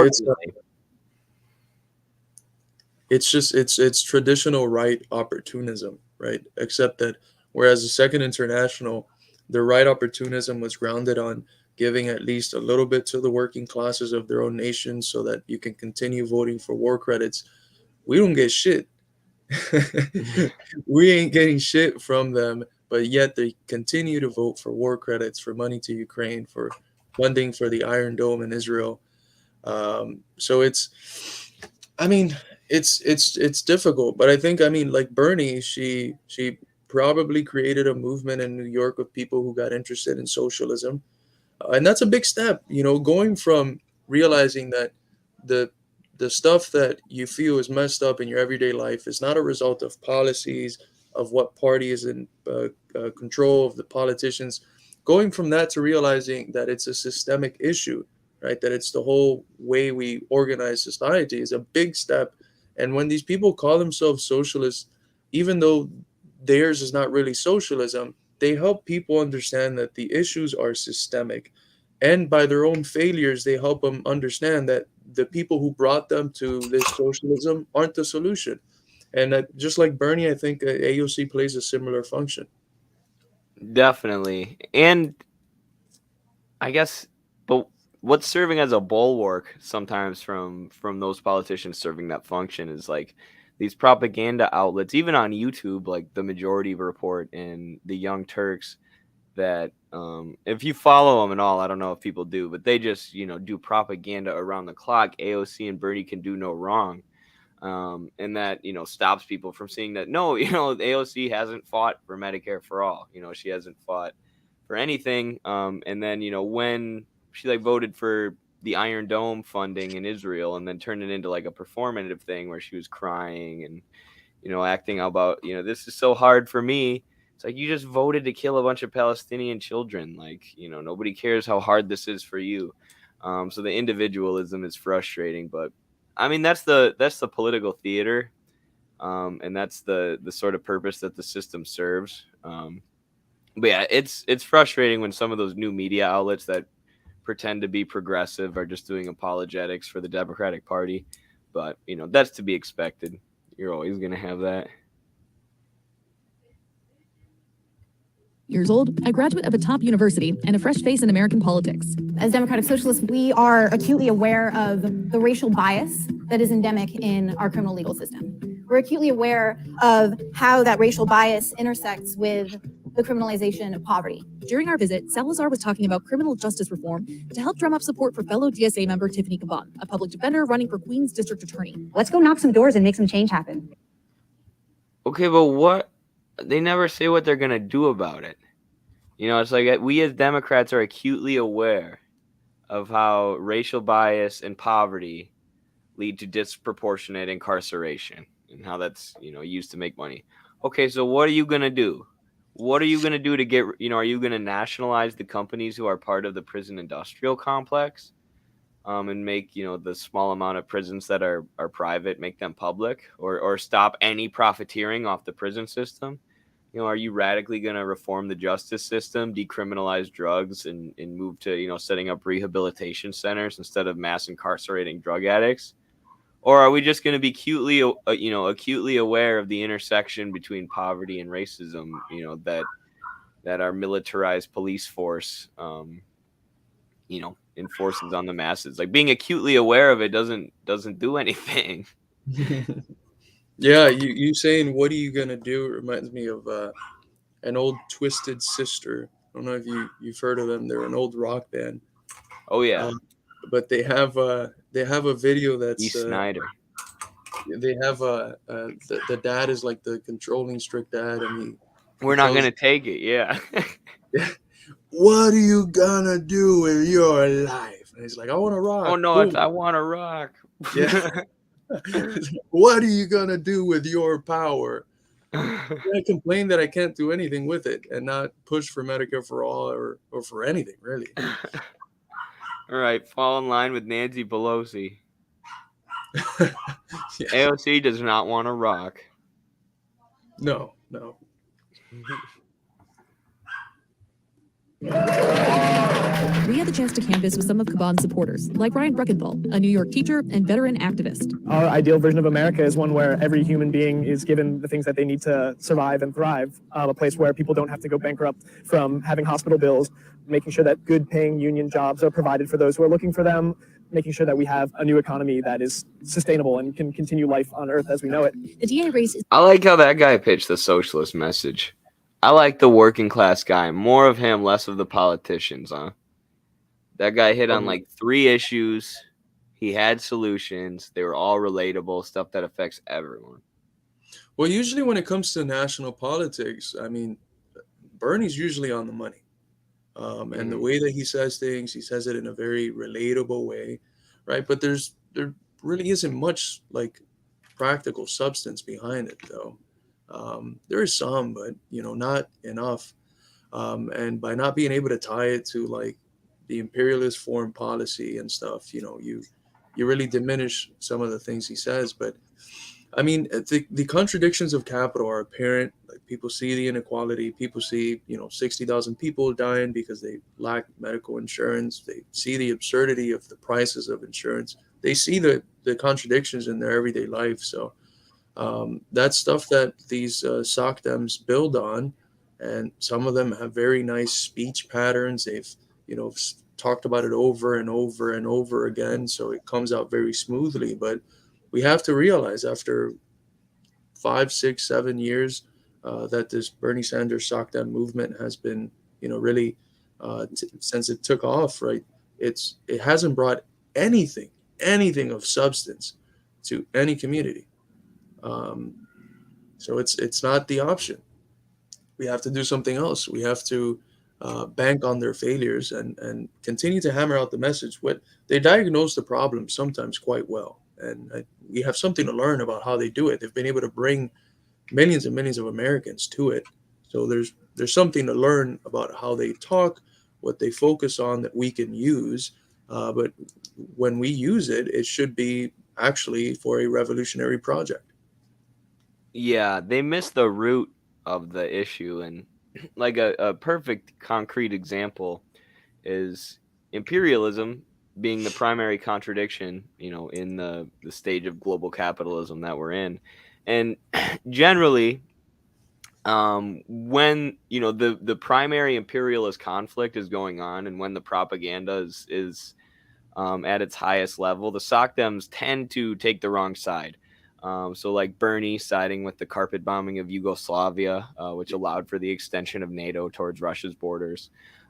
it's traditional right opportunism, right? Except that whereas the Second International, the right opportunism was grounded on giving at least a little bit to the working classes of their own nation so that you can continue voting for war credits. We don't get shit. We ain't getting shit from them, but yet they continue to vote for war credits, for money to Ukraine, for funding for the Iron Dome in Israel. So it's difficult, but I think, like Bernie, she probably created a movement in New York of people who got interested in socialism. And that's a big step, going from realizing that the stuff that you feel is messed up in your everyday life is not a result of policies, of what party is in control of the politicians. Going from that to realizing that it's a systemic issue, right? That it's the whole way we organize society is a big step. And when these people call themselves socialists, even though theirs is not really socialism, they help people understand that the issues are systemic. And by their own failures, they help them understand that the people who brought them to this socialism aren't the solution. And just like Bernie, I think AOC plays a similar function. Definitely. And I guess, but what's serving as a bulwark sometimes from those politicians serving that function is like these propaganda outlets, even on YouTube, like the Majority Report and the Young Turks, that if you follow them and all, I don't know if people do, but they just, do propaganda around the clock. AOC and Bernie can do no wrong. And that, stops people from seeing that, no, AOC hasn't fought for Medicare for all. She hasn't fought for anything. And then, when she voted for the Iron Dome funding in Israel and then turned it into like a performative thing where she was crying and, acting about, this is so hard for me. It's like, you just voted to kill a bunch of Palestinian children. Like, nobody cares how hard this is for you. So the individualism is frustrating, but that's the political theater. And that's the sort of purpose that the system serves. But yeah, it's frustrating when some of those new media outlets that pretend to be progressive are just doing apologetics for the Democratic Party. But, that's to be expected. You're always going to have that. Years old, a graduate of a top university, and a fresh face in American politics. As democratic socialists, we are acutely aware of the racial bias that is endemic in our criminal legal system. We're acutely aware of how that racial bias intersects with the criminalization of poverty. During our visit, Salazar was talking about criminal justice reform to help drum up support for fellow DSA member Tiffany Caban, a public defender running for Queens District Attorney. Let's go knock some doors and make some change happen. Okay, but they never say what they're going to do about it. You know, it's like we as Democrats are acutely aware of how racial bias and poverty lead to disproportionate incarceration and how that's, used to make money. Okay, so what are you going to do? What are you going to do to get, are you going to nationalize the companies who are part of the prison industrial complex? And make, the small amount of prisons that are private, make them public, or stop any profiteering off the prison system? Are you radically going to reform the justice system, decriminalize drugs, and move to, setting up rehabilitation centers instead of mass incarcerating drug addicts? Or are we just going to be acutely aware of the intersection between poverty and racism, that our militarized police force, enforces on the masses? Like, being acutely aware of it doesn't do anything. Yeah, you saying what are you gonna do reminds me of an old Twisted Sister. I don't know if you've heard of them. They're an old rock band. Oh yeah, But they have a video that's East Snyder. they have the dad is like the controlling strict dad, and We're not tells- gonna take it. Yeah. what are you gonna do with your life? And he's like, I want to rock. Oh no, Boom. I want to rock. Yeah. What are you gonna do with your power? I complain that I can't do anything with it and not push for Medicare for all or for anything really. All right, fall in line with Nancy Pelosi. Yeah. AOC does not want to rock. No. We had the chance to canvass with some of Caban's supporters, like Ryan Breckenthal, a New York teacher and veteran activist. Our ideal version of America is one where every human being is given the things that they need to survive and thrive. A place where people don't have to go bankrupt from having hospital bills, making sure that good paying union jobs are provided for those who are looking for them, making sure that we have a new economy that is sustainable and can continue life on Earth as we know it. The DA race is I like how that guy pitched the socialist message. I like the working class guy. More of him, less of the politicians, huh? That guy hit on like 3 issues. He had solutions. They were all relatable, stuff that affects everyone. Well, usually when it comes to national politics, I mean, Bernie's usually on the money. And the way that he says things, he says it in a very relatable way, right? But there really isn't much like practical substance behind it, though. There is some, but not enough. And by not being able to tie it to like the imperialist foreign policy and stuff, you really diminish some of the things he says. But I mean, the contradictions of capital are apparent. Like, people see the inequality. People see, 60,000 people dying because they lack medical insurance. They see the absurdity of the prices of insurance. They see the contradictions in their everyday life. So that's stuff that these SOCDEMs build on. And some of them have very nice speech patterns. They've, talked about it over and over and over again. So it comes out very smoothly. But we have to realize after 5, 6, 7 years that this Bernie Sanders SOCDEM movement has been, really since it took off, right? It hasn't brought anything of substance to any community. So it's not the option. We have to do something else. We have to bank on their failures and continue to hammer out the message. They diagnose the problem sometimes quite well. And we have something to learn about how they do it. They've been able to bring millions and millions of Americans to it. So there's something to learn about how they talk, what they focus on that we can use. But when we use it, it should be actually for a revolutionary project. Yeah, they missed the root of the issue. And like a perfect concrete example is imperialism being the primary contradiction, in the stage of global capitalism that we're in. And generally, when, the primary imperialist conflict is going on and when the propaganda is at its highest level, the SOCDEMs tend to take the wrong side. So like Bernie siding with the carpet bombing of Yugoslavia, which allowed for the extension of NATO towards Russia's borders.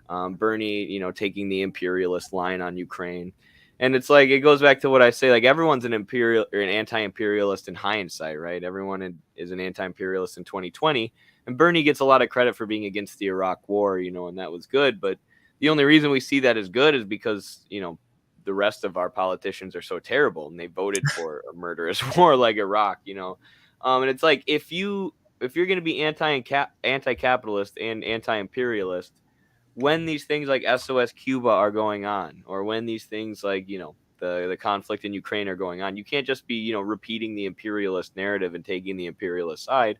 Bernie, taking the imperialist line on Ukraine. And it's like, it goes back to what I say, like, everyone's an anti-imperialist in hindsight, right? Everyone is an anti-imperialist in 2020. And Bernie gets a lot of credit for being against the Iraq War, and that was good. But the only reason we see that as good is because, the rest of our politicians are so terrible and they voted for a murderous war like Iraq, and it's like if you're going to be anti-capitalist and anti-imperialist, when these things like SOS Cuba are going on, or when these things like, the conflict in Ukraine are going on, you can't just be, repeating the imperialist narrative and taking the imperialist side.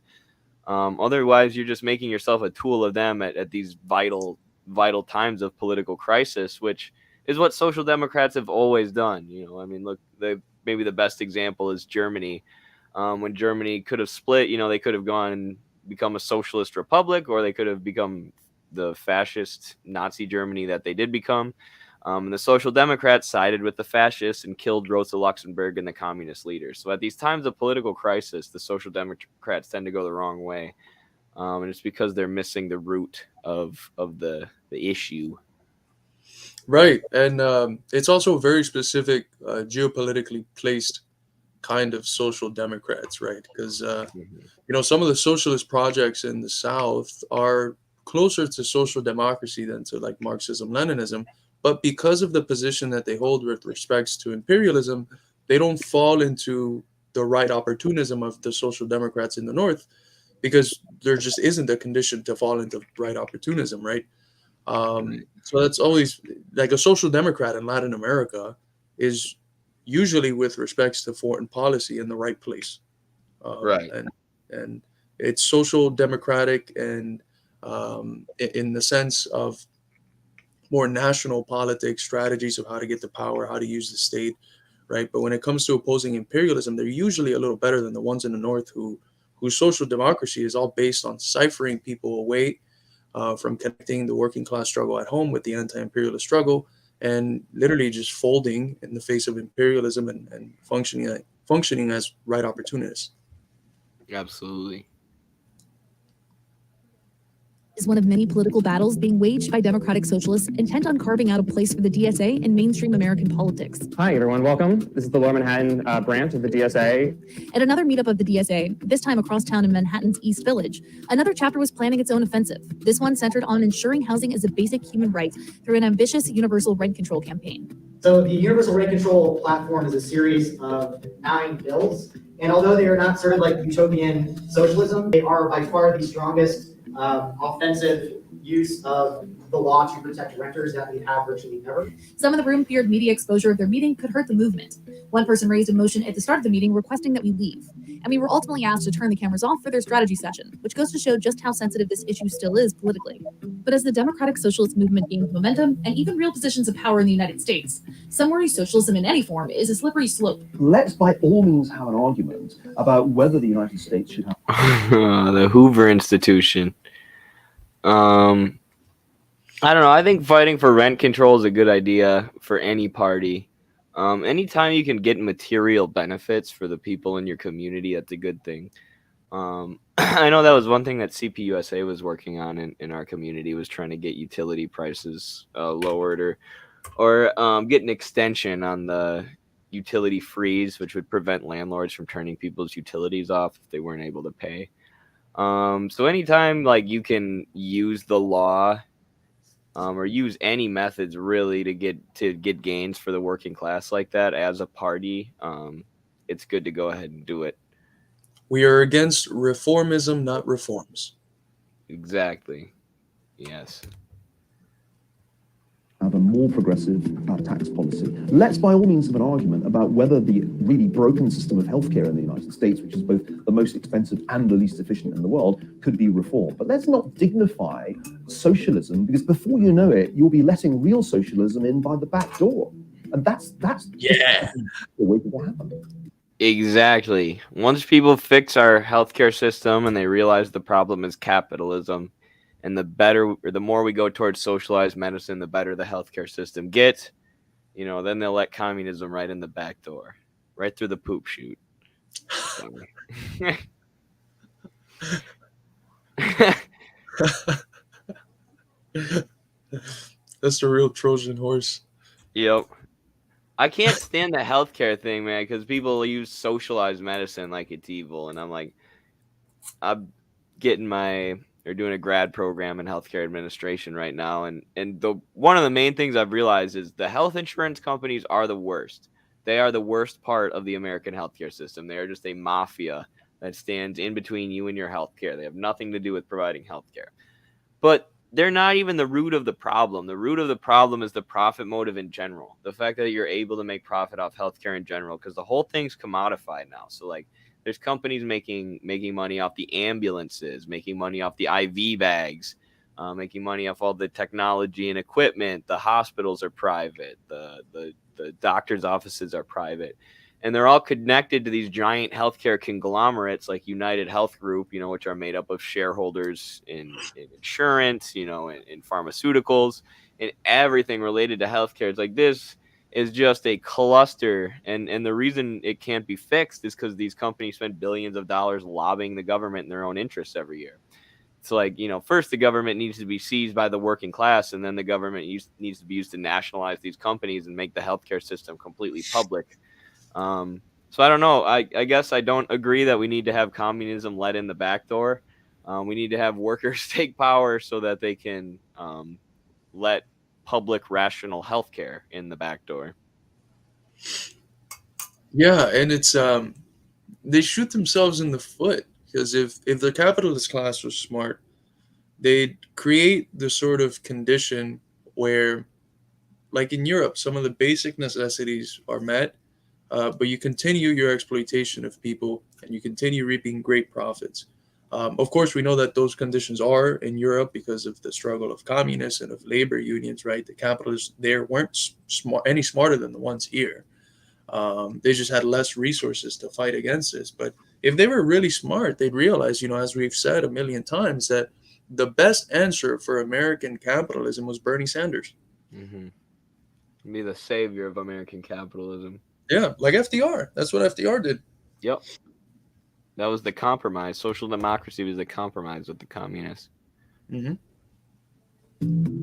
Otherwise, you're just making yourself a tool of them at these vital times of political crisis, which is what social democrats have always done. Look, maybe the best example is Germany. When Germany could have split, they could have gone and become a socialist republic, or they could have become the fascist Nazi Germany that they did become. And the Social Democrats sided with the fascists and killed Rosa Luxemburg and the communist leaders. So at these times of political crisis, the Social Democrats tend to go the wrong way. And it's because they're missing the root of the issue. Right. And it's also a very specific geopolitically placed kind of social democrats, right? Because, some of the socialist projects in the South are closer to social democracy than to like Marxism, Leninism. But because of the position that they hold with respects to imperialism, they don't fall into the right opportunism of the social democrats in the North, because there just isn't a condition to fall into right opportunism, right? So that's always like a social democrat in Latin America is usually with respects to foreign policy in the right place. Right. And it's social democratic and in the sense of more national politics, strategies of how to get to power, how to use the state, right? But when it comes to opposing imperialism, they're usually a little better than the ones in the North whose social democracy is all based on ciphering people away from connecting the working class struggle at home with the anti-imperialist struggle, and literally just folding in the face of imperialism and functioning as right opportunists. Absolutely. Is one of many political battles being waged by democratic socialists intent on carving out a place for the DSA in mainstream American politics. Hi, everyone. Welcome. This is the Lower Manhattan branch of the DSA. At another meetup of the DSA, this time across town in Manhattan's East Village, another chapter was planning its own offensive. This one centered on ensuring housing as a basic human right through an ambitious universal rent control campaign. So the Universal Rent Control platform is a series of 9 bills. And although they are not sort of like utopian socialism, they are by far the strongest offensive use of the law to protect renters that we have virtually ever. Some in the room feared media exposure of their meeting could hurt the movement. One person raised a motion at the start of the meeting requesting that we leave. And we were ultimately asked to turn the cameras off for their strategy session, which goes to show just how sensitive this issue still is politically. But as the democratic socialist movement gains momentum and even real positions of power in the United States, some worry socialism in any form is a slippery slope. Let's by all means have an argument about whether the United States should have the Hoover Institution. I don't know. I think fighting for rent control is a good idea for any party. Anytime you can get material benefits for the people in your community, that's a good thing. I know that was one thing that CPUSA was working on in our community, was trying to get utility prices lowered, or get an extension on the utility freeze, which would prevent landlords from turning people's utilities off if they weren't able to pay. So anytime like you can use the law or use any methods really to get gains for the working class like that as a party, it's good to go ahead and do it. We are against reformism, not reforms. Exactly. Yes. have a more progressive tax policy. Let's by all means have an argument about whether the really broken system of healthcare in the United States, which is both the most expensive and the least efficient in the world, could be reformed. But let's not dignify socialism, because before you know it, you'll be letting real socialism in by the back door. And that's yeah, the way it will happen. Exactly. Once people fix our healthcare system and they realize the problem is capitalism, and the more we go towards socialized medicine, the better the healthcare system gets, then they'll let communism right in the back door, right through the poop chute. That's the real Trojan horse. Yep. I can't stand the healthcare thing, man, because people use socialized medicine like it's evil, and I'm like, doing a grad program in healthcare administration right now, and one of the main things I've realized is the health insurance companies are the worst. They are the worst part of the American healthcare system. They are just a mafia that stands in between you and your healthcare. They have nothing to do with providing healthcare. But they're not even the root of the problem. The root of the problem is the profit motive in general. The fact that you're able to make profit off healthcare in general, because the whole thing's commodified now. So like there's companies making money off the ambulances, making money off the IV bags, making money off all the technology and equipment. The hospitals are private. The doctors' offices are private. And they're all connected to these giant healthcare conglomerates like United Health Group, which are made up of shareholders in insurance, in pharmaceuticals, and everything related to healthcare. It's like this is just a cluster. And the reason it can't be fixed is because these companies spend billions of dollars lobbying the government in their own interests every year. It's like, first the government needs to be seized by the working class, and then the government needs to be used to nationalize these companies and make the healthcare system completely public. So I don't know. I guess I don't agree that we need to have communism let in the back door. We need to have workers take power so that they can let public rational healthcare in the back door. Yeah, and it's they shoot themselves in the foot, because if the capitalist class was smart, they'd create the sort of condition where, like in Europe, some of the basic necessities are met, but you continue your exploitation of people and you continue reaping great profits. Of course, we know that those conditions are in Europe because of the struggle of communists and of labor unions, right? The capitalists there weren't any smarter than the ones here. They just had less resources to fight against this. But if they were really smart, they'd realize, as we've said a million times, that the best answer for American capitalism was Bernie Sanders. Mm-hmm. Be the savior of American capitalism. Yeah, like FDR. That's what FDR did. Yep. That was the compromise. Social democracy was the compromise with the communists. Mm-hmm.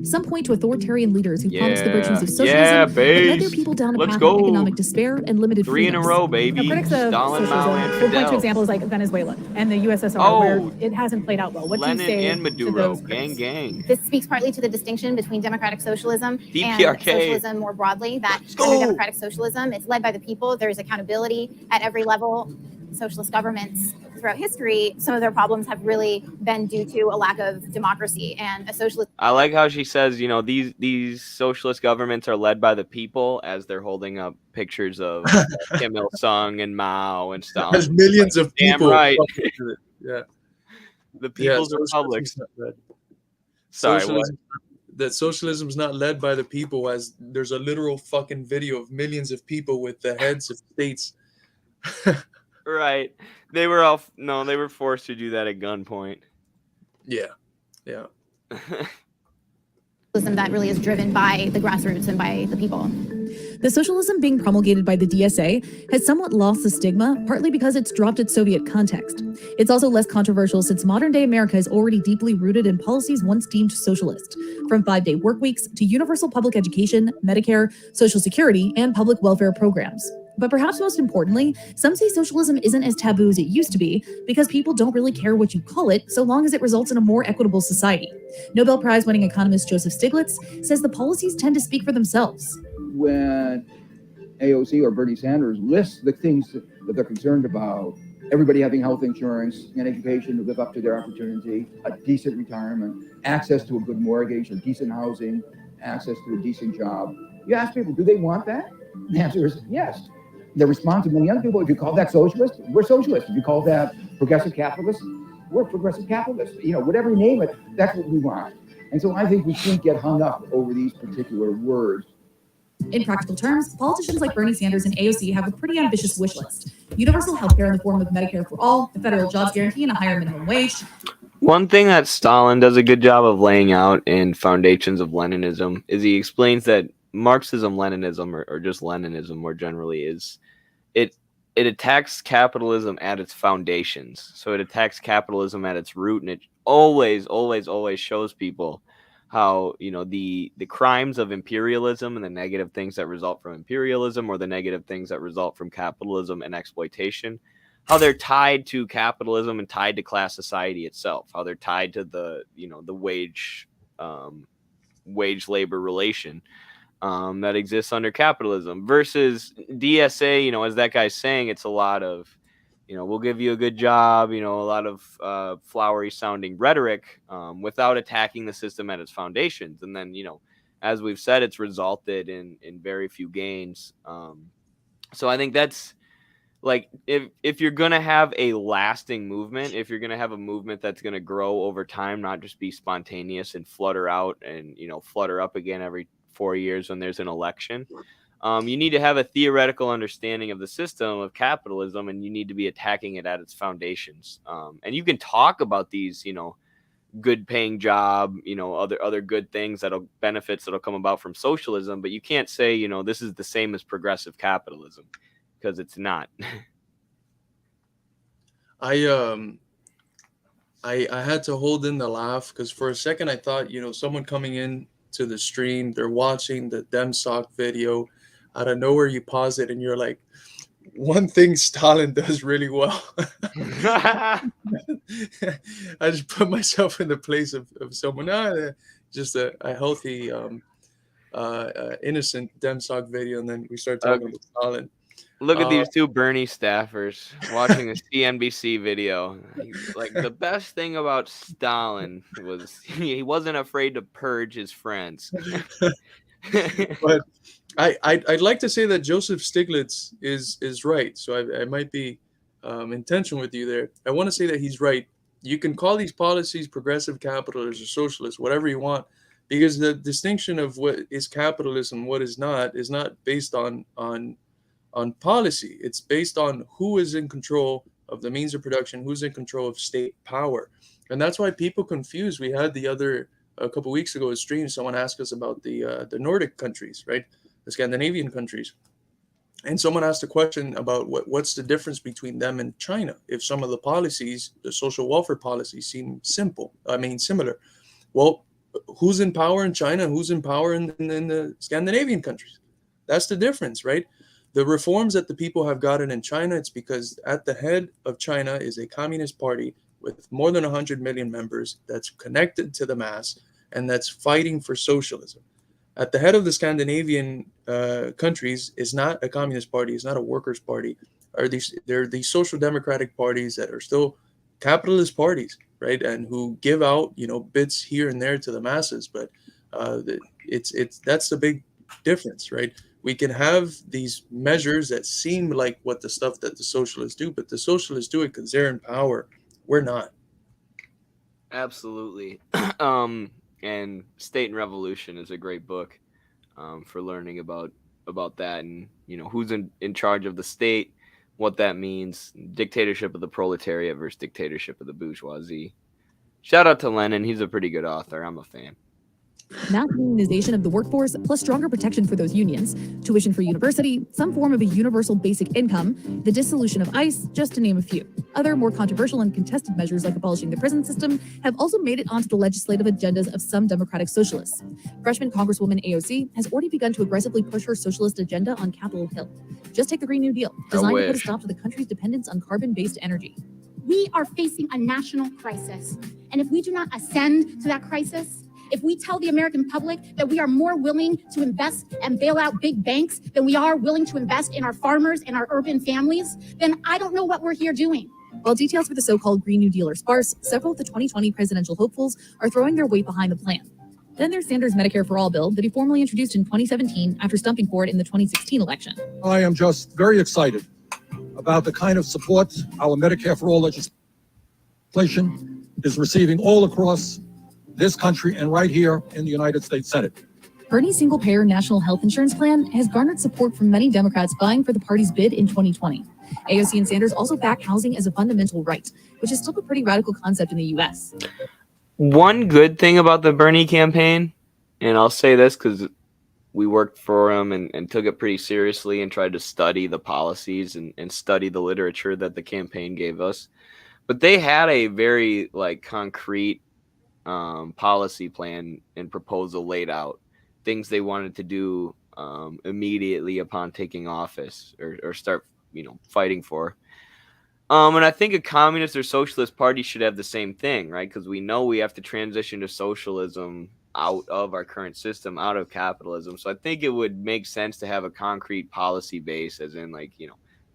Some point to authoritarian leaders who promised the virtues of socialism and led their people down a path of economic despair and limited 3 in a row, baby. Critics of Stalin, Mao, socialism and will point to Fidel. examples like Venezuela and the USSR, Oh, where it hasn't played out well. What Lenin do you say and to Maduro, those gang, critics? gang. This speaks partly to the distinction between democratic socialism and DPRK. socialism more broadly, that under democratic socialism, it's led by the people. There's accountability at every level. Socialist governments throughout history, some of their problems have really been due to a lack of democracy and a socialist. I like how she says, these socialist governments are led by the people, as they're holding up pictures of Kim Il Sung and Mao and Stalin. There's millions of Damn people. right. Yeah. The people's republics. Sorry, that socialism is not led by the people, as there's a literal fucking video of millions of people with the heads of states. Right. They were forced to do that at gunpoint. Yeah. That really is driven by the grassroots and by the people. The socialism being promulgated by the DSA has somewhat lost the stigma, partly because it's dropped its Soviet context. It's also less controversial since modern-day America is already deeply rooted in policies once deemed socialist, from 5-day work weeks to universal public education, Medicare, Social Security, and public welfare programs. But perhaps most importantly, some say socialism isn't as taboo as it used to be because people don't really care what you call it so long as it results in a more equitable society. Nobel Prize-winning economist Joseph Stiglitz says the policies tend to speak for themselves. When AOC or Bernie Sanders lists the things that they're concerned about, everybody having health insurance and education to live up to their opportunity, a decent retirement, access to a good mortgage, a decent housing, access to a decent job. You ask people, do they want that? The answer is yes. The response of many young people, if you call that socialist, we're socialists. If you call that progressive capitalist, we're progressive capitalists. Whatever you name it, that's what we want. And so I think we shouldn't get hung up over these particular words. In practical terms, politicians like Bernie Sanders and AOC have a pretty ambitious wish list. Universal health care in the form of Medicare for all, the federal jobs guarantee, and a higher minimum wage. One thing that Stalin does a good job of laying out in Foundations of Leninism is he explains that Marxism, Leninism, or just Leninism more generally, is it attacks capitalism at its foundations. So it attacks capitalism at its root, and it always shows people how, the crimes of imperialism and the negative things that result from imperialism, or the negative things that result from capitalism and exploitation, they're tied to capitalism and tied to class society itself, how they're tied to the, the wage labor relation that exists under capitalism versus DSA. As that guy's saying, it's a lot of, we'll give you a good job, a lot of flowery sounding rhetoric without attacking the system at its foundations. And then, as we've said, it's resulted in very few gains. So I think that's, like, if you're going to have a lasting movement, if you're going to have a movement that's going to grow over time, not just be spontaneous and flutter out and, flutter up again every 4 years when there's an election, you need to have a theoretical understanding of the system of capitalism, and you need to be attacking it at its foundations. And you can talk about these, good paying job, other good things benefits that'll come about from socialism, but you can't say, this is the same as progressive capitalism, because it's not. I had to hold in the laugh because for a second I thought, someone coming in to the stream, they're watching the DemSoc video, out of nowhere you pause it and you're like, one thing Stalin does really well. I just put myself in the place of someone, just a healthy, innocent DemSoc video, and then we start talking about Stalin. Look at these two Bernie staffers watching the CNBC video. Like, the best thing about Stalin was he wasn't afraid to purge his friends. But I'd like to say that Joseph Stiglitz is right. So I might be in tension with you there. I want to say that he's right. You can call these policies progressive capitalist or socialist, whatever you want, because the distinction of what is capitalism, what is not based on policy. It's based on who is in control of the means of production, who's in control of state power. And that's why people confuse. We had a couple weeks ago, a stream, someone asked us about the Nordic countries, right? The Scandinavian countries. And someone asked a question about what's the difference between them and China, if some of the policies, the social welfare policies, seem similar. Well, who's in power in China? Who's in power in the Scandinavian countries? That's the difference, right? The reforms that the people have gotten in China, it's because at the head of China is a communist party with more than 100 million members that's connected to the mass and that's fighting for socialism. At the head of the Scandinavian countries is not a communist party, is not a workers' party. They're these social democratic parties that are still capitalist parties, right? And who give out, bits here and there to the masses. But that's the big difference, right? We can have these measures that seem like what the stuff that the socialists do, but the socialists do it because they're in power. We're not. Absolutely. And State and Revolution is a great book for learning about that, and who's in charge of the state, what that means, dictatorship of the proletariat versus dictatorship of the bourgeoisie. Shout out to Lenin. He's a pretty good author. I'm a fan. Mass unionization of the workforce, plus stronger protection for those unions, tuition for university, some form of a universal basic income, the dissolution of ICE, just to name a few. Other more controversial and contested measures like abolishing the prison system have also made it onto the legislative agendas of some democratic socialists. Freshman Congresswoman AOC has already begun to aggressively push her socialist agenda on Capitol Hill. Just take the Green New Deal, designed to put a stop to the country's dependence on carbon-based energy. We are facing a national crisis, and if we do not ascend to that crisis, if we tell the American public that we are more willing to invest and bail out big banks than we are willing to invest in our farmers and our urban families, then I don't know what we're here doing. While details for the so-called Green New Deal are sparse, several of the 2020 presidential hopefuls are throwing their weight behind the plan. Then there's Sanders' Medicare for All bill that he formally introduced in 2017 after stumping for it in the 2016 election. I am just very excited about the kind of support our Medicare for All legislation is receiving all across this country and right here in the United States Senate. Bernie's single-payer national health insurance plan has garnered support from many Democrats vying for the party's bid in 2020. AOC and Sanders also back housing as a fundamental right, which is still a pretty radical concept in the U.S. One good thing about the Bernie campaign, and I'll say this because we worked for him and took it pretty seriously and tried to study the policies and study the literature that the campaign gave us, but they had a very concrete policy plan and proposal laid out, things they wanted to do immediately upon taking office or start fighting for. And I think a communist or socialist party should have the same thing, right? Because we know we have to transition to socialism out of our current system, out of capitalism. So I think it would make sense to have a concrete policy base, as in, like,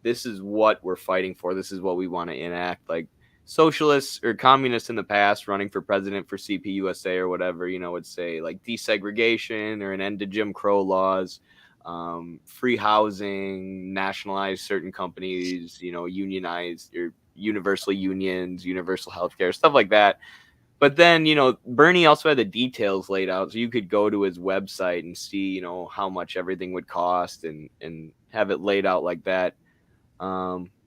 this is what we're fighting for. This is what we want to enact. Like socialists or communists in the past running for president for CPUSA or whatever, would say like desegregation or an end to Jim Crow laws. Free housing, nationalize certain companies, unionize or universal unions, universal healthcare, stuff like that. But then, Bernie also had the details laid out, so you could go to his website and see, how much everything would cost and have it laid out like that.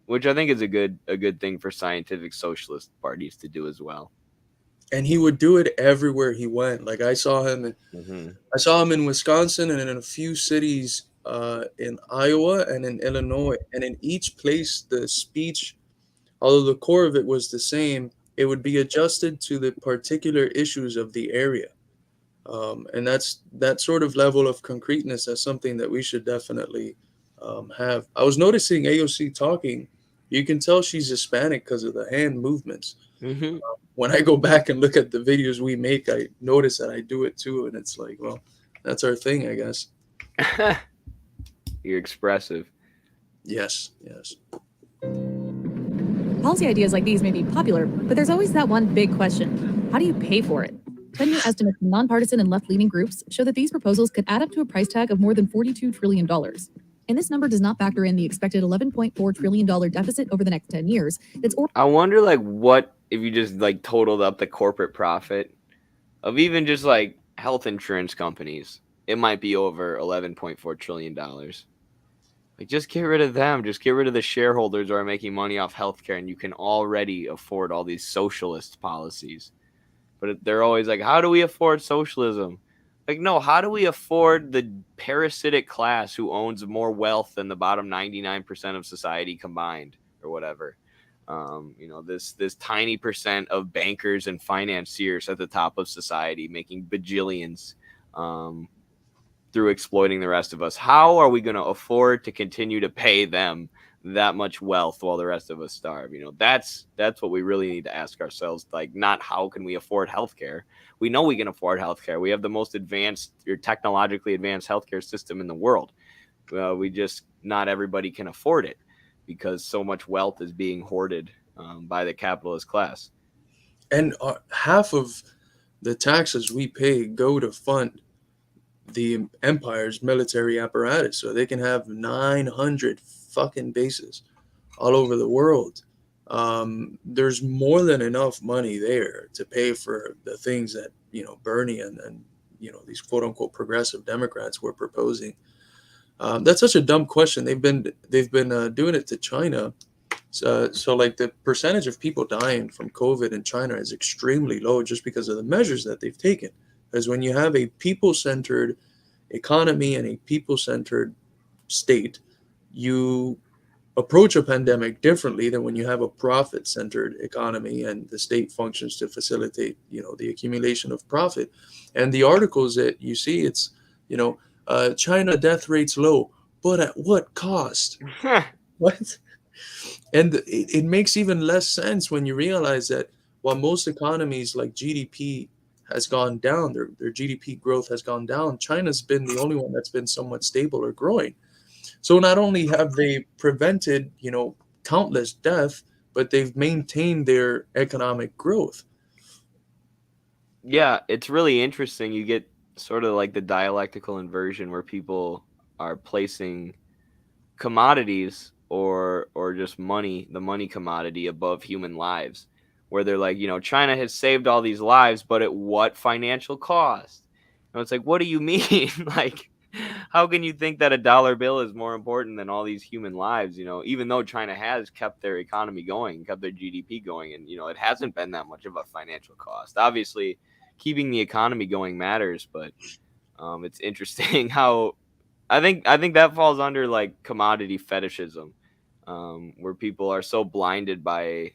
Which I think is a good thing for scientific socialist parties to do as well. And he would do it everywhere he went. Like I saw him in Wisconsin and in a few cities in Iowa and in Illinois. And in each place, the speech, although the core of it was the same, it would be adjusted to the particular issues of the area. And that sort of level of concreteness. That's something that we should definitely have. I was noticing AOC talking. You can tell she's Hispanic because of the hand movements. When I go back and look at the videos we make, I notice that I do it too. And it's like, well, that's our thing, I guess. You're expressive. Yes. Policy ideas like these may be popular, but there's always that one big question. How do you pay for it? 10 new estimates from nonpartisan and left-leaning groups show that these proposals could add up to a price tag of more than $42 trillion. And this number does not factor in the expected $11.4 trillion deficit over the next 10 years. I wonder, like, what if you just, like, totaled up the corporate profit of even just, like, health insurance companies. It might be over $11.4 trillion. Like, just get rid of them. Just get rid of the shareholders who are making money off healthcare, and you can already afford all these socialist policies. But they're always like, how do we afford socialism? Like, no, how do we afford the parasitic class who owns more wealth than the bottom 99% of society combined or whatever? This tiny percent of bankers and financiers at the top of society making bajillions through exploiting the rest of us. How are we going to afford to continue to pay them that much wealth while the rest of us starve? That's what we really need to ask ourselves. Like, not how can we afford healthcare? We know we can afford healthcare. We have the most advanced or technologically advanced healthcare system in the world. We just, not everybody can afford it because so much wealth is being hoarded by the capitalist class. And half of the taxes we pay go to fund the empire's military apparatus, so they can have 900 fucking bases all over the world. There's more than enough money there to pay for the things that Bernie and these quote unquote progressive Democrats were proposing. That's such a dumb question. They've been doing it to China. So like the percentage of people dying from COVID in China is extremely low just because of the measures that they've taken. Because when you have a people-centered economy and a people-centered state, you approach a pandemic differently than when you have a profit-centered economy and the state functions to facilitate, the accumulation of profit. And the articles that you see, it's, China death rates low, but at what cost? What? And it makes even less sense when you realize that while most economies like GDP has gone down, their GDP growth has gone down, China's been the only one that's been somewhat stable or growing. So not only have they prevented, countless death, but they've maintained their economic growth. Yeah, it's really interesting. You get sort of like the dialectical inversion where people are placing commodities or just money, the money commodity, above human lives, where they're like, China has saved all these lives, but at what financial cost? And it's like, what do you mean? Like, how can you think that a dollar bill is more important than all these human lives? Even though China has kept their economy going, kept their GDP going, and it hasn't been that much of a financial cost. Obviously, keeping the economy going matters, but it's interesting how I think that falls under like commodity fetishism, where people are so blinded by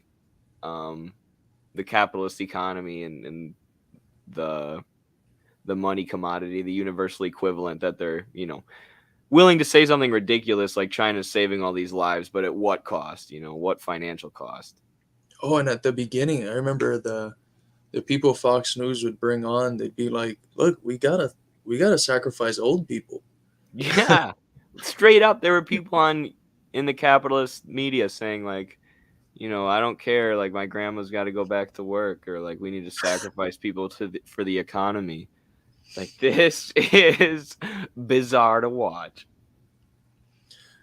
the capitalist economy and the money commodity, the universal equivalent, that they're willing to say something ridiculous like China's saving all these lives, but at what cost? What financial cost? Oh, and at the beginning, I remember the people Fox News would bring on, they'd be like, "Look, we gotta sacrifice old people." Yeah, straight up, there were people in the capitalist media saying like, I don't care, like my grandma's got to go back to work, or like we need to sacrifice people for the economy. Like, this is bizarre to watch.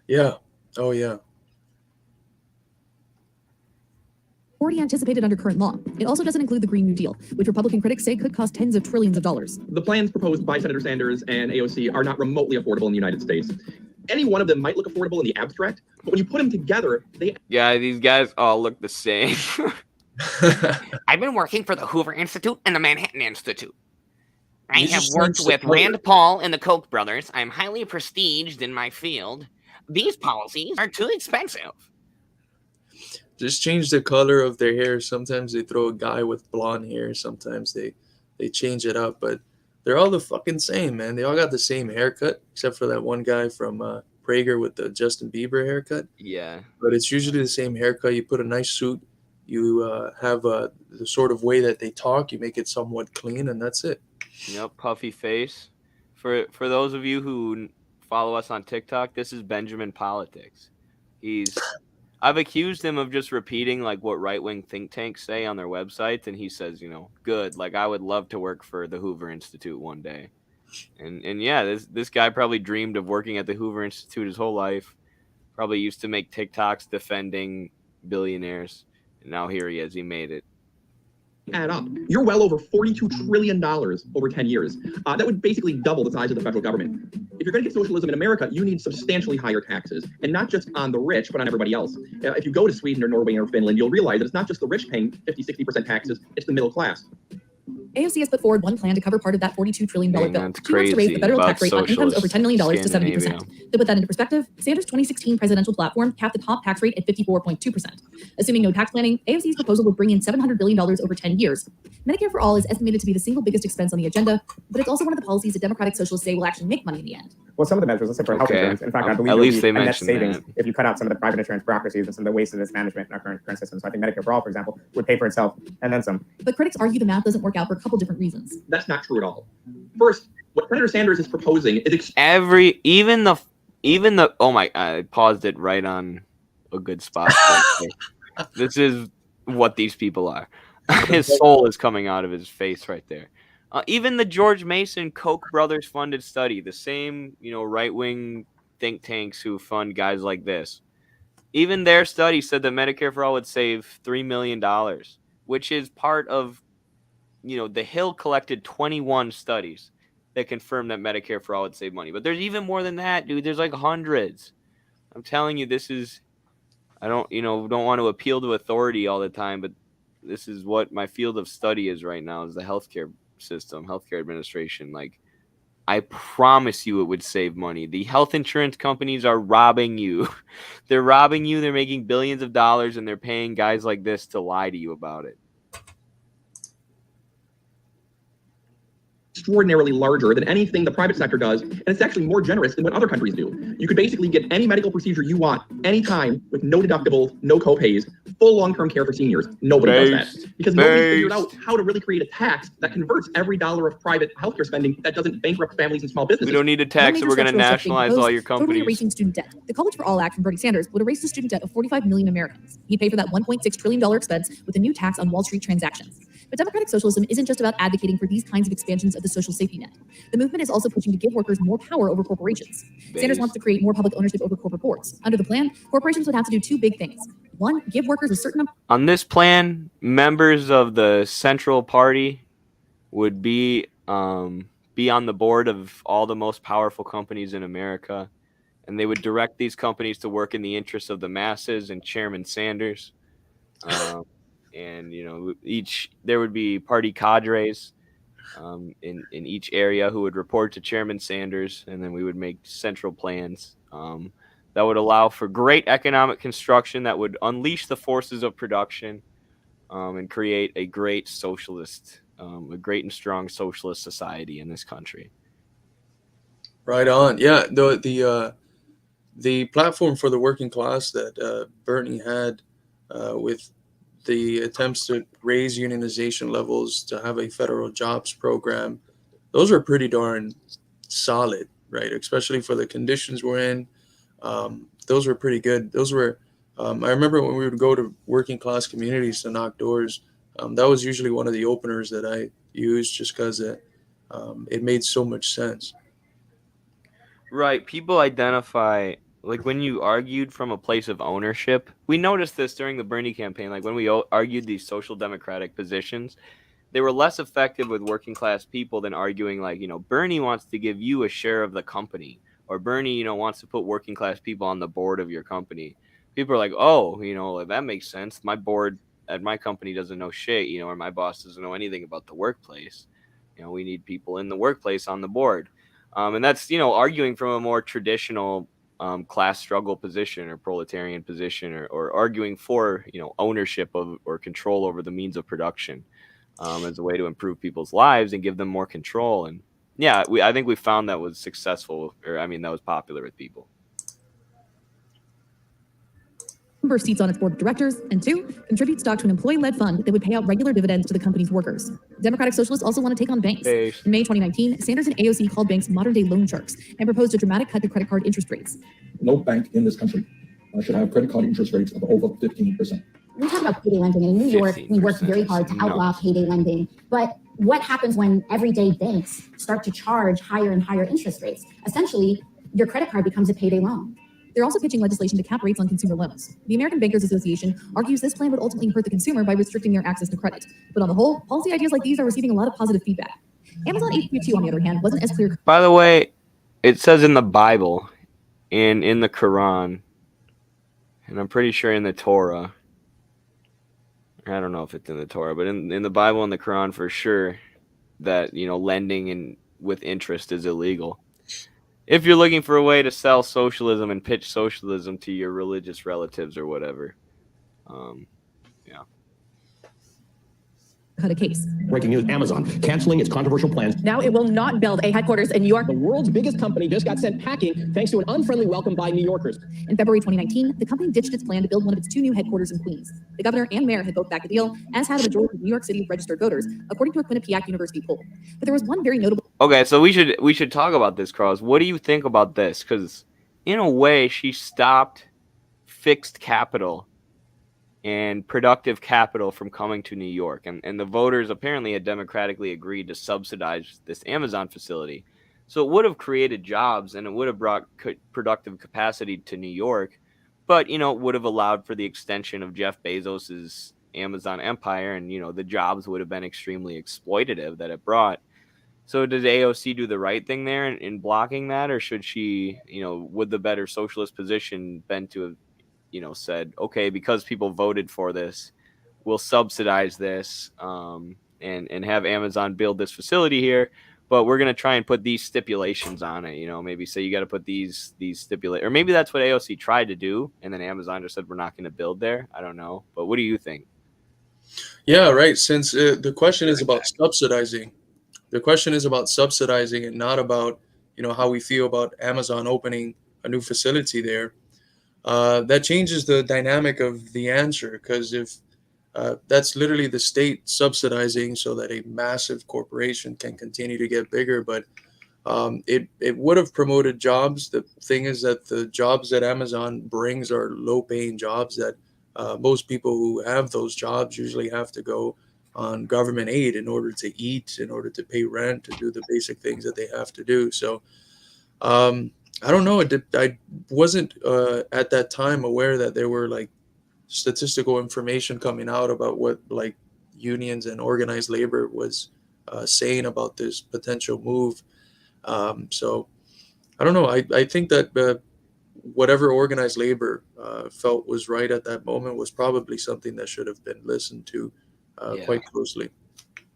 Yeah. Oh yeah. Already anticipated under current law. It also doesn't include the Green New Deal, which Republican critics say could cost tens of trillions of dollars. The plans proposed by Senator Sanders and AOC are not remotely affordable in the United States. Any one of them might look affordable in the abstract, but when you put them together, these guys all look the same. I've been working for the Hoover Institute and the Manhattan Institute. I You have just worked changed with the color. Rand Paul and the Koch brothers. I'm highly prestiged in my field. These policies are too expensive. Just change the color of their hair. Sometimes they throw a guy with blonde hair. Sometimes they change it up, but they're all the fucking same, man. They all got the same haircut, except for that one guy from Prager with the Justin Bieber haircut. Yeah. But it's usually the same haircut. You put a nice suit. You have the sort of way that they talk. You make it somewhat clean, and that's it. Puffy face. For those of you who follow us on TikTok, this is Benjamin Politics. I've accused him of just repeating like what right-wing think tanks say on their websites, and he says, good, like I would love to work for the Hoover Institute one day. And yeah, this guy probably dreamed of working at the Hoover Institute his whole life. Probably used to make TikToks defending billionaires. And now here he is. He made it. add up. You're well over $42 trillion over 10 years. That would basically double the size of the federal government. If you're going to get socialism in America, you need substantially higher taxes, and not just on the rich, but on everybody else. If you go to Sweden or Norway or Finland, you'll realize that it's not just the rich paying 50-60% taxes, it's the middle class. AOC has put forward one plan to cover part of that $42 trillion bill. That's She wants to raise the federal tax rate on incomes over $10 million to Scandinavia. 70%. To put that into perspective, Sanders' 2016 presidential platform capped the top tax rate at 54.2%. Assuming no tax planning, AOC's proposal would bring in $700 billion over 10 years. Medicare for All is estimated to be the single biggest expense on the agenda, but it's also one of the policies that Democratic Socialists say will actually make money in the end. Well, some of the measures, let's say for health insurance, in fact, I believe At there'll least be they a net mentioned savings that. if you cut out some of the private insurance bureaucracies and some of the waste of mismanagement in our current system. So I think Medicare for All, for example, would pay for itself and then some. But critics argue the math doesn't work out for a couple different reasons. That's not true at all. First, what Senator Sanders is proposing is even the oh my, I paused it right on a good spot. This is what these people are. His soul is coming out of his face right there. Even the George Mason Koch brothers funded study, the same, right-wing think tanks who fund guys like this, even their study said that Medicare for All would save $3 million, which is part of, the Hill collected 21 studies that confirm that Medicare for All would save money. But there's even more than that, dude. There's like hundreds. I'm telling you, this is, I don't want to appeal to authority all the time, but this is what my field of study is right now, is the healthcare system, healthcare administration. Like, I promise you it would save money. The health insurance companies are robbing you. They're robbing you. They're making billions of dollars, and they're paying guys like this to lie to you about it. extraordinarily larger than anything the private sector does, and it's actually more generous than what other countries do. You could basically get any medical procedure you want, anytime, with no deductibles, no copays, full long-term care for seniors. Nobody does that. Because nobody figured out how to really create a tax that converts every dollar of private healthcare spending that doesn't bankrupt families and small businesses. We don't need a tax, and we're going to nationalize all your Totally companies. erasing student debt. The College for All Act from Bernie Sanders would erase the student debt of 45 million Americans. He'd pay for that $1.6 trillion expense with a new tax on Wall Street transactions. But democratic socialism isn't just about advocating for these kinds of expansions of the social safety net. The movement is also pushing to give workers more power over corporations. Sanders wants to create more public ownership over corporate boards. Under the plan, corporations would have to do two big things. One, give workers a certain On this plan, members of the Central Party would be on the board of all the most powerful companies in America, and they would direct these companies to work in the interests of the masses and Chairman Sanders. And there would be party cadres in each area who would report to Chairman Sanders, and then we would make central plans that would allow for great economic construction that would unleash the forces of production and create a great socialist, a great and strong socialist society in this country. Right on. Yeah, the platform for the working class that Bernie had with the attempts to raise unionization levels, to have a federal jobs program, those are pretty darn solid, right? Especially for the conditions we're in. Those were pretty good. Those were, I remember when we would go to working class communities to knock doors, that was usually one of the openers that I used just because it made so much sense. Right. People identify, like when you argued from a place of ownership. We noticed this during the Bernie campaign. Like when we argued these social democratic positions, they were less effective with working class people than arguing like, Bernie wants to give you a share of the company, or Bernie, wants to put working class people on the board of your company. People are like, oh, like, that makes sense. My board at my company doesn't know shit, or my boss doesn't know anything about the workplace. We need people in the workplace on the board. And that's, arguing from a more traditional class struggle position or proletarian position, or arguing for, ownership of or control over the means of production. As a way to improve people's lives and give them more control. And yeah, I think we found that was successful, or that was popular with people. Number of seats on its board of directors, and 2, contribute stock to an employee-led fund that would pay out regular dividends to the company's workers. Democratic Socialists also want to take on banks. In May 2019, Sanders and AOC called banks modern-day loan sharks and proposed a dramatic cut to credit card interest rates. No bank in this country should have credit card interest rates of over 15%. We talk about payday lending, and in New York, we work very hard to outlaw payday lending. But what happens when everyday banks start to charge higher and higher interest rates? Essentially, your credit card becomes a payday loan. They're also pitching legislation to cap rates on consumer loans. The American Bankers Association argues this plan would ultimately hurt the consumer by restricting their access to credit. But on the whole, policy ideas like these are receiving a lot of positive feedback. Amazon HQ2, on the other hand, wasn't as clear. By the way, it says in the Bible, and in the Quran, and I'm pretty sure in the Torah, I don't know if it's in the Torah, but in the Bible and the Quran for sure, that lending with interest is illegal. If you're looking for a way to sell socialism and pitch socialism to your religious relatives or whatever, yeah. Cut a case. Breaking news, Amazon canceling its controversial plans. Now it will not build a headquarters in New York. The world's biggest company just got sent packing thanks to an unfriendly welcome by New Yorkers. In February 2019, the company ditched its plan to build one of its 2 new headquarters in Queens. The governor and mayor had both backed the deal, as had a majority of New York City registered voters, according to a Quinnipiac University poll. But there was one very notable... Okay, so we should talk about this, Carlos. What do you think about this? Because in a way, she stopped fixed capital and productive capital from coming to New York. And the voters apparently had democratically agreed to subsidize this Amazon facility. So it would have created jobs and it would have brought productive capacity to New York, but, it would have allowed for the extension of Jeff Bezos's Amazon empire. And, the jobs would have been extremely exploitative that it brought. So did AOC do the right thing there in blocking that? Or should she, would the better socialist position been to have, said, okay, because people voted for this, we'll subsidize this and have Amazon build this facility here, but we're going to try and put these stipulations on it, maybe say you got to put these stipulate, or maybe that's what AOC tried to do, and then Amazon just said, we're not going to build there. I don't know, but what do you think? Yeah, right. Since the question is about subsidizing, and not about, how we feel about Amazon opening a new facility there. That changes the dynamic of the answer, because if that's literally the state subsidizing so that a massive corporation can continue to get bigger, but it would have promoted jobs. The thing is that the jobs that Amazon brings are low-paying jobs that most people who have those jobs usually have to go on government aid in order to eat, in order to pay rent, to do the basic things that they have to do. So I don't know. I wasn't at that time aware that there were like statistical information coming out about what like unions and organized labor was saying about this potential move. So I don't know. I think that whatever organized labor felt was right at that moment was probably something that should have been listened to quite closely.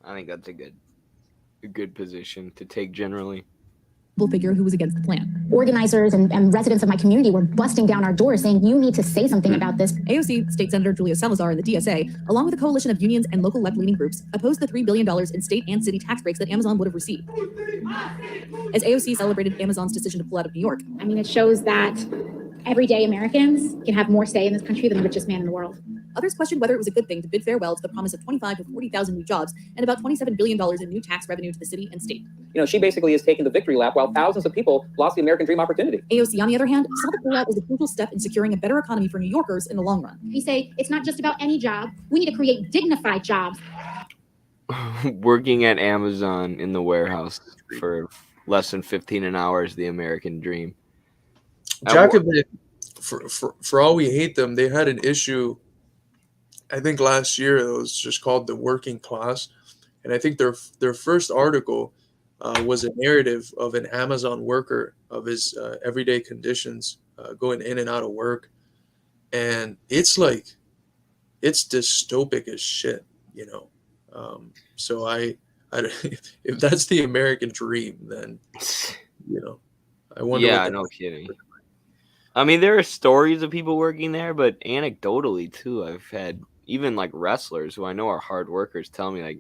I think that's a good position to take generally. figure who was against the plan. Organizers and residents of my community were busting down our doors saying, you need to say something about this. AOC State Senator Julia Salazar and the DSA, along with a coalition of unions and local left-leaning groups, opposed the $3 billion in state and city tax breaks that Amazon would have received. As AOC celebrated Amazon's decision to pull out of New York. I mean, it shows that everyday Americans can have more say in this country than the richest man in the world. Others questioned whether it was a good thing to bid farewell to the promise of 25 to 40,000 new jobs and about $27 billion in new tax revenue to the city and state. You know, she basically is taking the victory lap while thousands of people lost the American dream opportunity. AOC, on the other hand, saw the pullout as a crucial step in securing a better economy for New Yorkers in the long run. We say it's not just about any job. We need to create dignified jobs. Working at Amazon in the warehouse for less than 15 an hour is the American dream. Jacobin, for all we hate them, they had an issue, I think last year, that was just called The Working Class. And I think their first article was a narrative of an Amazon worker, of his everyday conditions going in and out of work. And it's like, it's dystopic as shit, you know. So I if that's the American dream, then, you know, I wonder. Yeah, no kidding. I mean, there are stories of people working there, but anecdotally too, I've had even like wrestlers who I know are hard workers tell me like,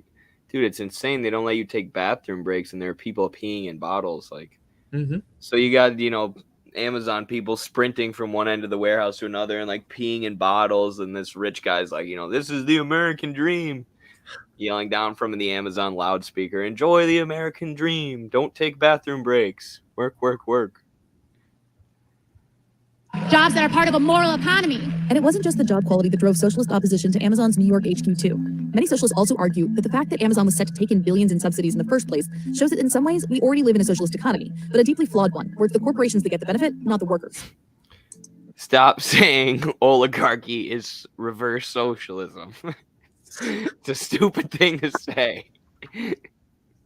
dude, it's insane. They don't let you take bathroom breaks and there are people peeing in bottles. Like, so you got, you know, Amazon people sprinting from one end of the warehouse to another and like peeing in bottles. And this rich guy's like, you know, this is the American dream. Yelling down from the Amazon loudspeaker, enjoy the American dream. Don't take bathroom breaks. Work, work, work. Jobs that are part of a moral economy. And it wasn't just the job quality that drove socialist opposition to Amazon's New York HQ too. Many socialists also argue that the fact that Amazon was set to take in billions in subsidies in the first place shows that in some ways we already live in a socialist economy, but a deeply flawed one, where it's the corporations that get the benefit, not the workers. Stop saying oligarchy is reverse socialism. It's a stupid thing to say.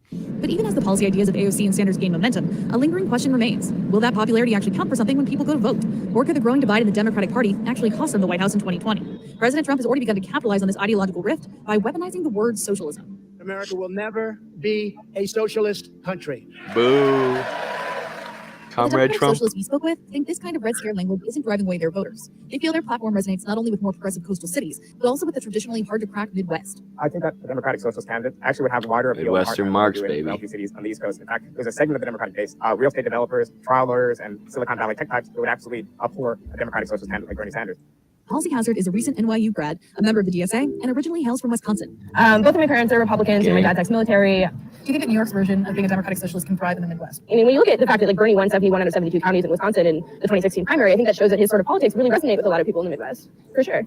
But even as the policy ideas of AOC and Sanders gain momentum, a lingering question remains. Will that popularity actually count for something when people go to vote? Or could the growing divide in the Democratic Party actually cost them the White House in 2020? President Trump has already begun to capitalize on this ideological rift by weaponizing the word socialism. America will never be a socialist country. Boo. Comrade Trump. Socialists we spoke with think this kind of red scare language isn't driving away their voters. They feel their platform resonates not only with more progressive coastal cities, but also with the traditionally hard-to-crack Midwest. I think that the Democratic Socialist candidate actually would have wider appeal Midwestern Marx, in baby. wealthy cities on the East Coast. In fact, there's a segment of the Democratic base, real estate developers, trial lawyers, and Silicon Valley tech types who would absolutely abhor a Democratic Socialist candidate like Bernie Sanders. Halsey Hazard is a recent NYU grad, a member of the DSA, and originally hails from Wisconsin. Both of my parents are Republicans, and my dad's ex-military. Do you think that New York's version of being a Democratic Socialist can thrive in the Midwest? I mean, when you look at the fact that like Bernie won 71 out of 72 counties in Wisconsin in the 2016 primary, I think that shows that his sort of politics really resonate with a lot of people in the Midwest, for sure.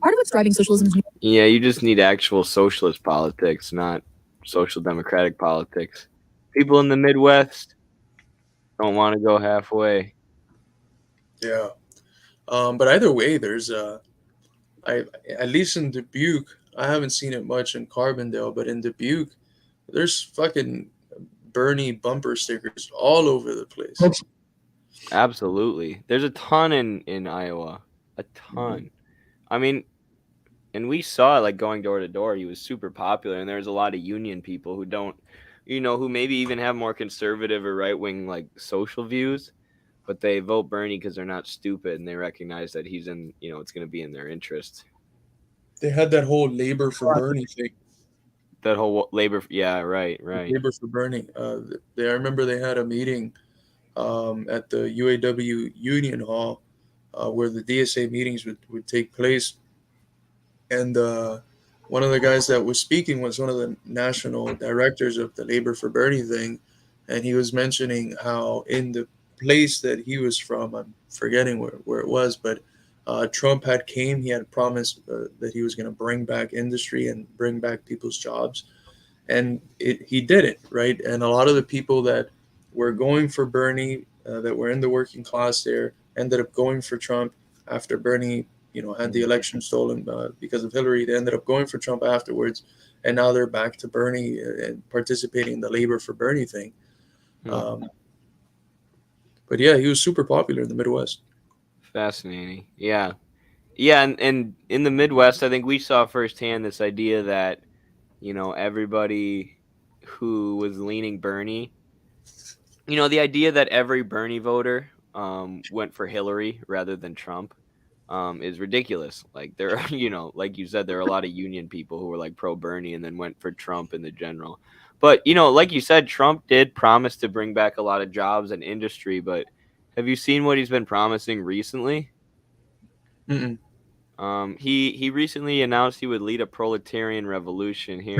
Part of what's driving socialism is Yeah, you just need actual socialist politics, not social democratic politics. People in the Midwest don't want to go halfway. Yeah. But either way, there's at least in Dubuque, I haven't seen it much in Carbondale, but in Dubuque, there's fucking Bernie bumper stickers all over the place. Absolutely. There's a ton in Iowa. A ton. I mean, and we saw it like going door to door. He was super popular, and there's a lot of union people who don't, you know, who maybe even have more conservative or right-wing like social views, but they vote Bernie because they're not stupid and they recognize that he's in, you know, it's going to be in their interest. They had that whole labor for Bernie thing. That whole labor, yeah, right. Labor for Bernie. I remember they had a meeting at the UAW Union Hall where the DSA meetings would take place. And one of the guys that was speaking was one of the national directors of the Labor for Bernie thing. And he was mentioning how in the place that he was from, I'm forgetting where it was, but Trump he had promised that he was going to bring back industry and bring back people's jobs. And he did it, right? And a lot of the people that were going for Bernie, that were in the working class there, ended up going for Trump after Bernie, you know, had the election stolen because of Hillary. They ended up going for Trump afterwards. And now they're back to Bernie and participating in the Labor for Bernie thing. But yeah, he was super popular in the Midwest. Fascinating. Yeah. And in the Midwest, I think we saw firsthand this idea that, you know, everybody who was leaning Bernie You know, the idea that every Bernie voter went for Hillary rather than Trump is ridiculous. Like there are, you know, like you said, there are a lot of union people who were like pro Bernie and then went for Trump in the general. But you know, like you said, Trump did promise to bring back a lot of jobs and industry. But have you seen what he's been promising recently? Mm-mm. He recently announced he would lead a proletarian revolution here.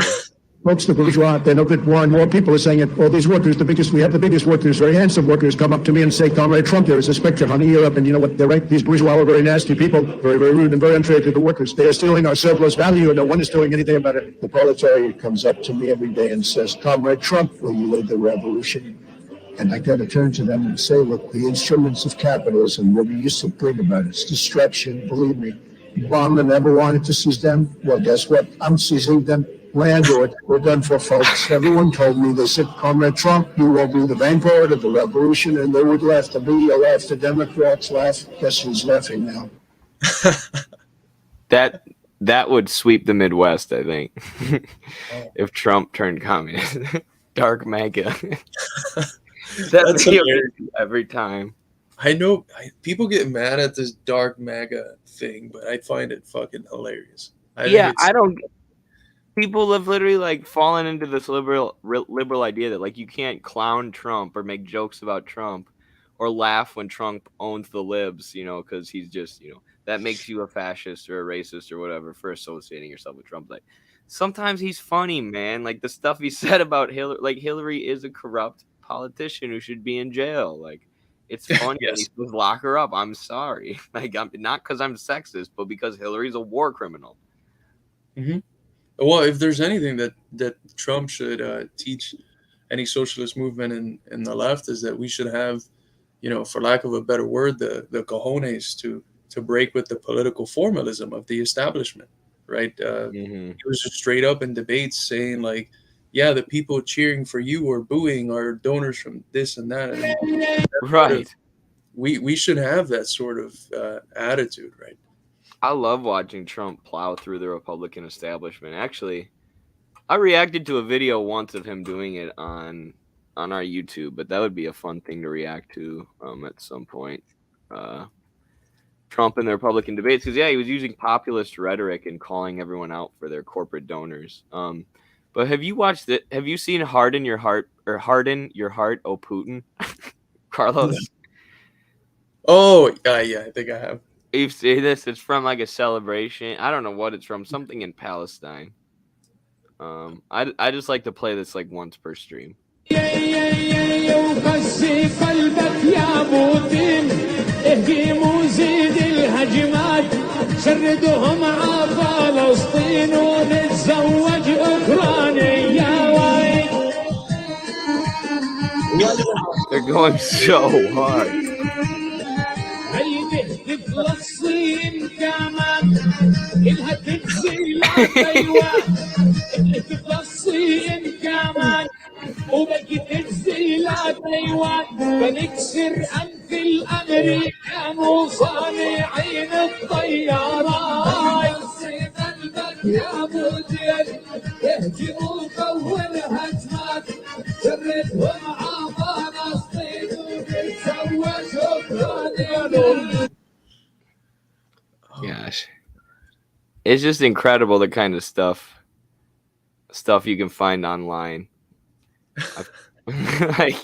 Folks, the bourgeois, they know that more and more people are saying it. All these workers, we have the biggest workers, very handsome workers, come up to me and say, Comrade Trump, there is a spectrum on Europe, and you know what, they're right. These bourgeois are very nasty people, very, very rude and very unfair to the workers. They are stealing our surplus value, and no one is doing anything about it. The proletariat comes up to me every day and says, Comrade Trump, will you lead the revolution? And I got to turn to them and say, look, the instruments of capitalism, what we used to bring about it's destruction, believe me. Obama never wanted to seize them. Well, guess what? I'm seizing them. Landlord, we're done for, folks. Everyone told me, they said, Comrade Trump, you will be the vanguard of the revolution, and they would laugh. The media laughed, the Democrats laughed. Guess who's laughing now? That would sweep the Midwest, I think, if Trump turned communist. Dark MAGA. That's hilarious. Every time. I know people get mad at this dark MAGA thing, but I find it fucking hilarious. I don't. People have literally like fallen into this liberal idea that like you can't clown Trump or make jokes about Trump or laugh when Trump owns the libs, you know, because he's just, you know, that makes you a fascist or a racist or whatever for associating yourself with Trump. Like sometimes he's funny, man. Like the stuff he said about Hillary, like Hillary is a corrupt politician who should be in jail. Like it's funny. Yes. He's supposed to lock her up. I'm sorry. Like I'm not because I'm sexist, but because Hillary's a war criminal. Mm-hmm. Well, if there's anything that Trump should teach any socialist movement in the left is that we should have, you know, for lack of a better word, the cojones to break with the political formalism of the establishment, right? He was just straight up in debates saying like, yeah, the people cheering for you or booing are donors from this and that. And right. We should have that sort of attitude, right? I love watching Trump plow through the Republican establishment. Actually, I reacted to a video once of him doing it on our YouTube, but that would be a fun thing to react to at some point. Trump in the Republican debates, because he was using populist rhetoric and calling everyone out for their corporate donors. But have you watched it? Have you seen Harden Your Heart, oh Putin, Carlos? Oh yeah, I think I have. You see this? It's from like a celebration. I don't know what it's from. Something in Palestine. I just like to play this like once per stream. They're going so hard. فلسطين كمان إلها تنزيلات أيوة فلسطين كمان وبقي تنزيلات أيوة بنكسر أنف الأمريكان وصانعين الطيارات قلبك يا مدير اهجموا كون هجمات شردهم عا فلسطين وبتسوى شكرا. Gosh, it's just incredible the kind of stuff you can find online. Like,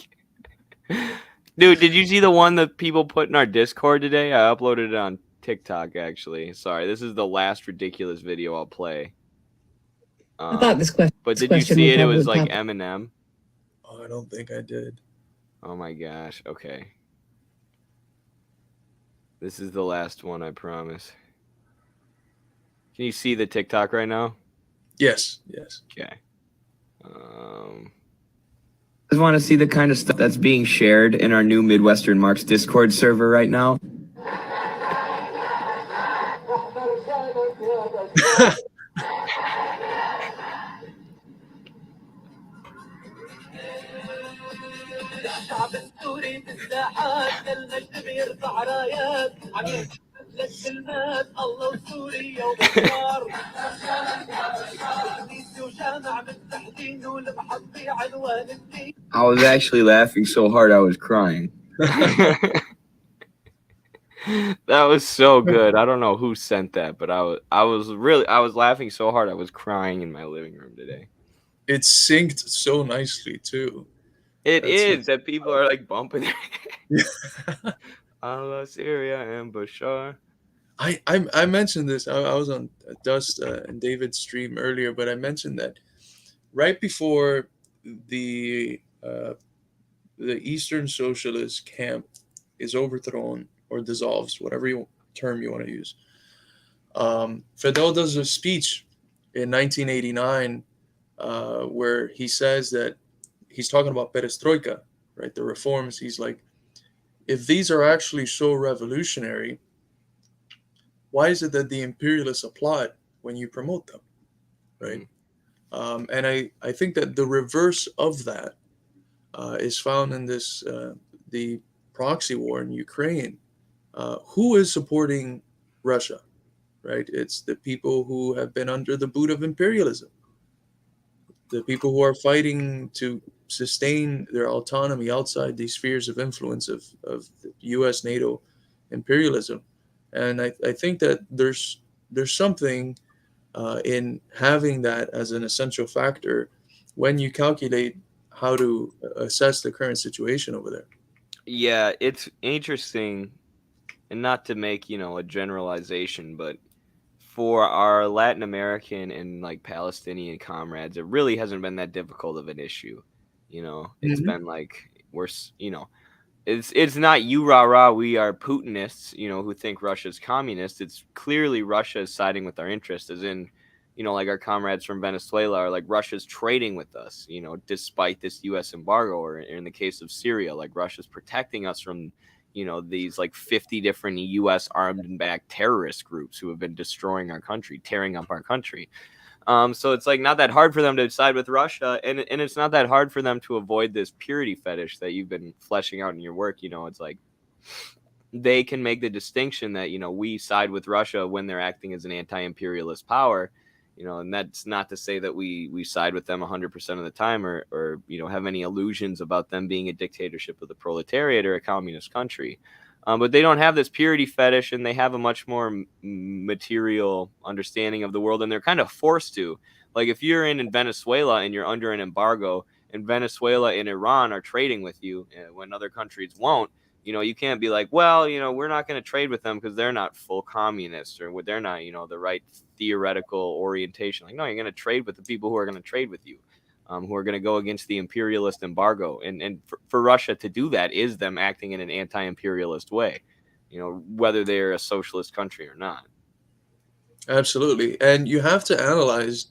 dude, did you see the one that people put in our Discord today? I uploaded it on TikTok, actually. Sorry, this is the last ridiculous video I'll play. I thought this question. But did you see it? It was like Eminem. Oh, I don't think I did. Oh my gosh. Okay. This is the last one, I promise. Can you see the TikTok right now? Yes. Okay. Just want to see the kind of stuff that's being shared in our new Midwestern Marx Discord server right now. الشعب السوري بالساحات المجد بيرفع رايات عم للكلمات الله وسوريا وبشار كنيسة وجامع متحدين والمحطين I was actually laughing so hard I was crying. That was so good. I don't know who sent that, but I was laughing so hard I was crying in my living room today. It's synced so nicely too. It That's is that people are like bumping their Allah, Syria, and Bashar. I mentioned this. I was on Dust and David's stream earlier, but I mentioned that right before the Eastern Socialist camp is overthrown or dissolves, whatever term you want to use. Fidel does a speech in 1989 where he says that he's talking about perestroika, right? The reforms. He's like, if these are actually so revolutionary, why is it that the imperialists applaud when you promote them, right? And I think that the reverse of that is found in this the proxy war in Ukraine. Who is supporting Russia, right? It's the people who have been under the boot of imperialism, the people who are fighting to sustain their autonomy outside these spheres of influence of the U.S. NATO imperialism. And I think that there's something in having that as an essential factor when you calculate how to assess the current situation over there. Yeah, it's interesting, and not to make, a generalization, but for our Latin American and like Palestinian comrades, it really hasn't been that difficult of an issue. It's been like it's not you rah rah, we are Putinists, who think Russia's communist. It's clearly Russia is siding with our interests, as in, like our comrades from Venezuela are like Russia's trading with us, despite this U.S. embargo, or in the case of Syria, like Russia's protecting us from, these like 50 different U.S. armed and backed terrorist groups who have been destroying our country, tearing up our country. So it's like not that hard for them to side with Russia, and it's not that hard for them to avoid this purity fetish that you've been fleshing out in your work. It's like they can make the distinction that we side with Russia when they're acting as an anti-imperialist power, and that's not to say that we side with them 100% of the time, or have any illusions about them being a dictatorship of the proletariat or a communist country. But they don't have this purity fetish, and they have a much more material understanding of the world, and they're kind of forced to. Like if you're in Venezuela and you're under an embargo, and Venezuela and Iran are trading with you when other countries won't, you can't be like, well, we're not going to trade with them because they're not full communists, or they're not, the right theoretical orientation. Like, no, you're going to trade with the people who are going to trade with you. Who are going to go against the imperialist embargo. And for Russia to do that is them acting in an anti-imperialist way, whether they're a socialist country or not. Absolutely. And you have to analyze,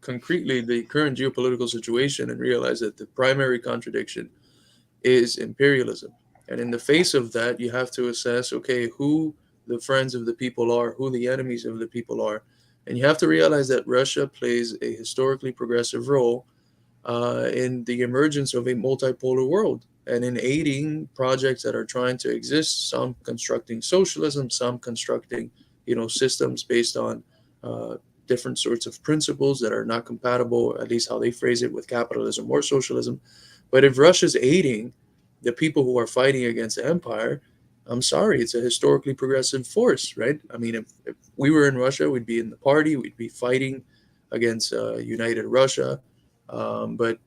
concretely the current geopolitical situation and realize that the primary contradiction is imperialism. And in the face of that, you have to assess, okay, who the friends of the people are, who the enemies of the people are. And you have to realize that Russia plays a historically progressive role in the emergence of a multipolar world and in aiding projects that are trying to exist, some constructing socialism, some constructing, systems based on different sorts of principles that are not compatible, at least how they phrase it, with capitalism or socialism. But if Russia's aiding the people who are fighting against the empire, I'm sorry, it's a historically progressive force, right? I mean, if we were in Russia, we'd be in the party, we'd be fighting against united Russia. But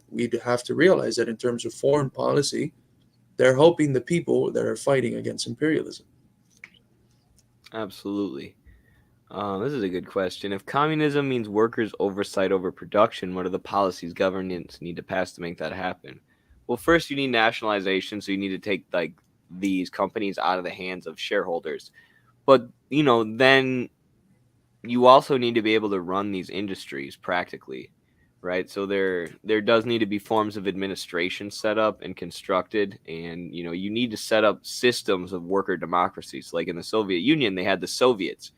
we'd have to realize that in terms of foreign policy, they're helping the people that are fighting against imperialism. Absolutely. This is a good question. If communism means workers' oversight over production, what are the policies governments need to pass to make that happen? Well, first you need nationalization, so you need to take like these companies out of the hands of shareholders. But, then you also need to be able to run these industries practically, right? So there does need to be forms of administration set up and constructed, and, you need to set up systems of worker democracies. Like in the Soviet Union, they had the Soviets,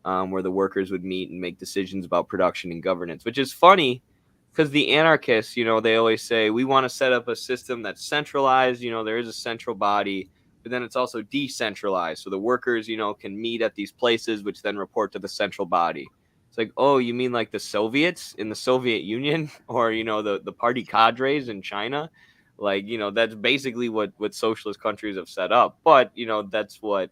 where the workers would meet and make decisions about production and governance, which is funny because the anarchists, they always say, we want to set up a system that's centralized, there is a central body, but then it's also decentralized. So the workers, can meet at these places, which then report to the central body. It's like, oh, you mean like the Soviets in the Soviet Union, or the party cadres in China? Like, that's basically what socialist countries have set up. But that's what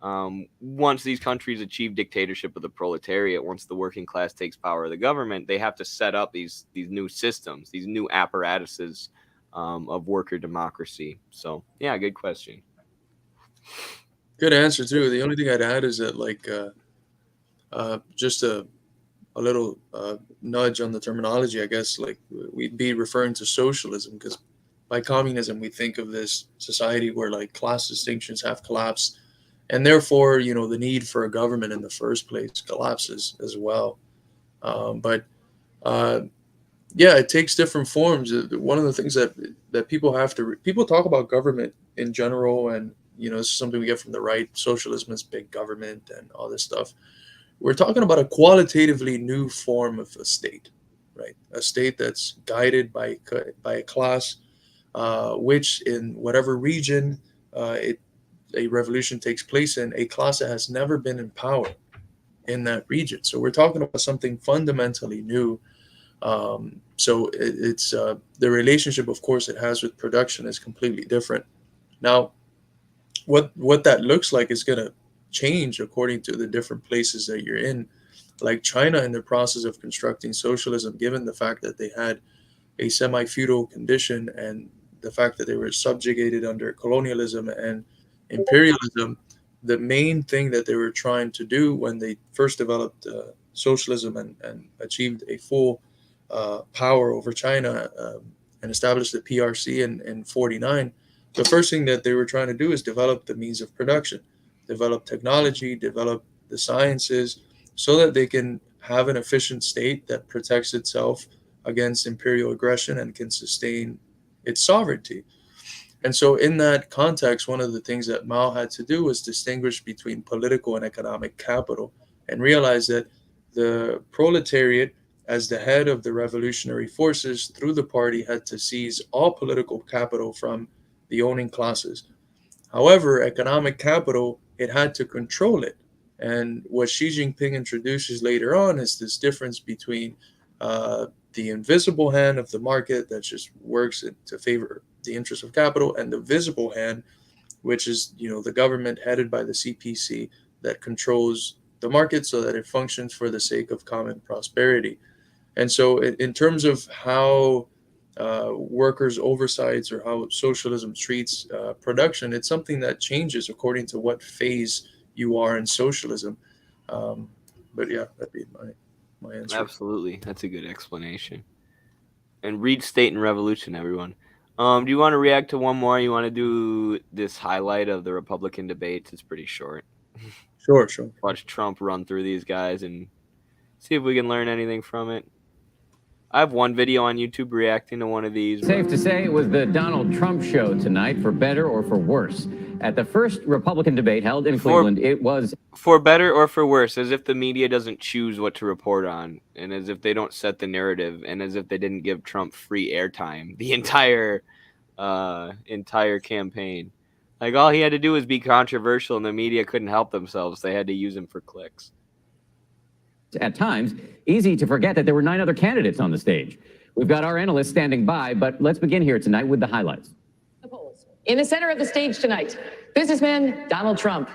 once these countries achieve dictatorship of the proletariat, once the working class takes power of the government, they have to set up these new systems, these new apparatuses of worker democracy. So yeah, good question. Good answer too. The only thing I'd add is that just a little nudge on the terminology, I guess. Like we'd be referring to socialism, because by communism we think of this society where like class distinctions have collapsed, and therefore the need for a government in the first place collapses as well. But yeah, it takes different forms. One of the things that people have to people talk about government in general, and this is something we get from the right. Socialism is big government and all this stuff. We're talking about a qualitatively new form of a state, right? A state that's guided by a class, which in whatever region a revolution takes place in, a class that has never been in power in that region. So we're talking about something fundamentally new. It's the relationship, of course, it has with production is completely different. Now, what that looks like is going to change according to the different places that you're in. Like China, in the process of constructing socialism, given the fact that they had a semi-feudal condition and the fact that they were subjugated under colonialism and imperialism, the main thing that they were trying to do when they first developed socialism and achieved a full power over China and established the PRC in 49, the first thing that they were trying to do is develop the means of production, develop technology, develop the sciences, so that they can have an efficient state that protects itself against imperial aggression and can sustain its sovereignty. And so in that context, one of the things that Mao had to do was distinguish between political and economic capital, and realize that the proletariat, as the head of the revolutionary forces through the party, had to seize all political capital from the owning classes. However, economic capital, it had to control it. And what Xi Jinping introduces later on is this difference between the invisible hand of the market that just works to favor the interest of capital, and the visible hand, which is the government headed by the CPC that controls the market so that it functions for the sake of common prosperity. And so in terms of how workers' oversights or how socialism treats production, it's something that changes according to what phase you are in socialism. But yeah, that'd be my answer. Absolutely, that's a good explanation. And read State and Revolution, everyone. Do you want to react to one more? You want to do this highlight of the Republican debates? It's pretty short. Sure. Watch Trump run through these guys and see if we can learn anything from it. I have one video on YouTube reacting to one of these. Safe to say it was the Donald Trump show tonight, for better or for worse. At the first Republican debate held in Cleveland, it was for better or for worse, as if the media doesn't choose what to report on, and as if they don't set the narrative, and as if they didn't give Trump free airtime the entire campaign. Like, all he had to do was be controversial, and the media couldn't help themselves. They had to use him for clicks. at times easy to forget that there were 9 other candidates on the stage. We've got our analysts standing by, but let's begin here tonight with the highlights. In the center of the stage tonight, businessman Donald Trump.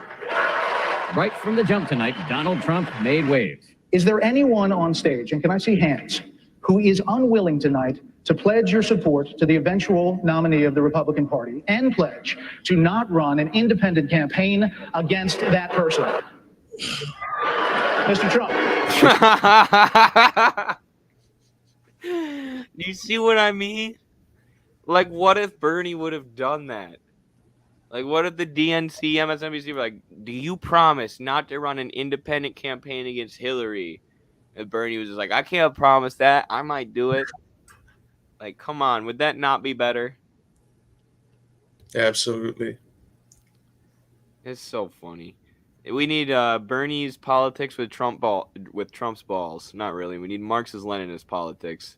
Right from the jump tonight, Donald Trump made waves. Is there anyone on stage, and can I see hands, who is unwilling tonight to pledge your support to the eventual nominee of the Republican Party and pledge to not run an independent campaign against that person? Mr. Trump. Do you see what I mean? Like, what if Bernie would have done that? Like, what if the DNC, MSNBC were like, do you promise not to run an independent campaign against Hillary? And Bernie was just like, I can't promise that. I might do it. Like, come on. Would that not be better? Absolutely. It's so funny. We need Bernie's politics with Trump's balls. Not really. We need Marxist Leninist politics.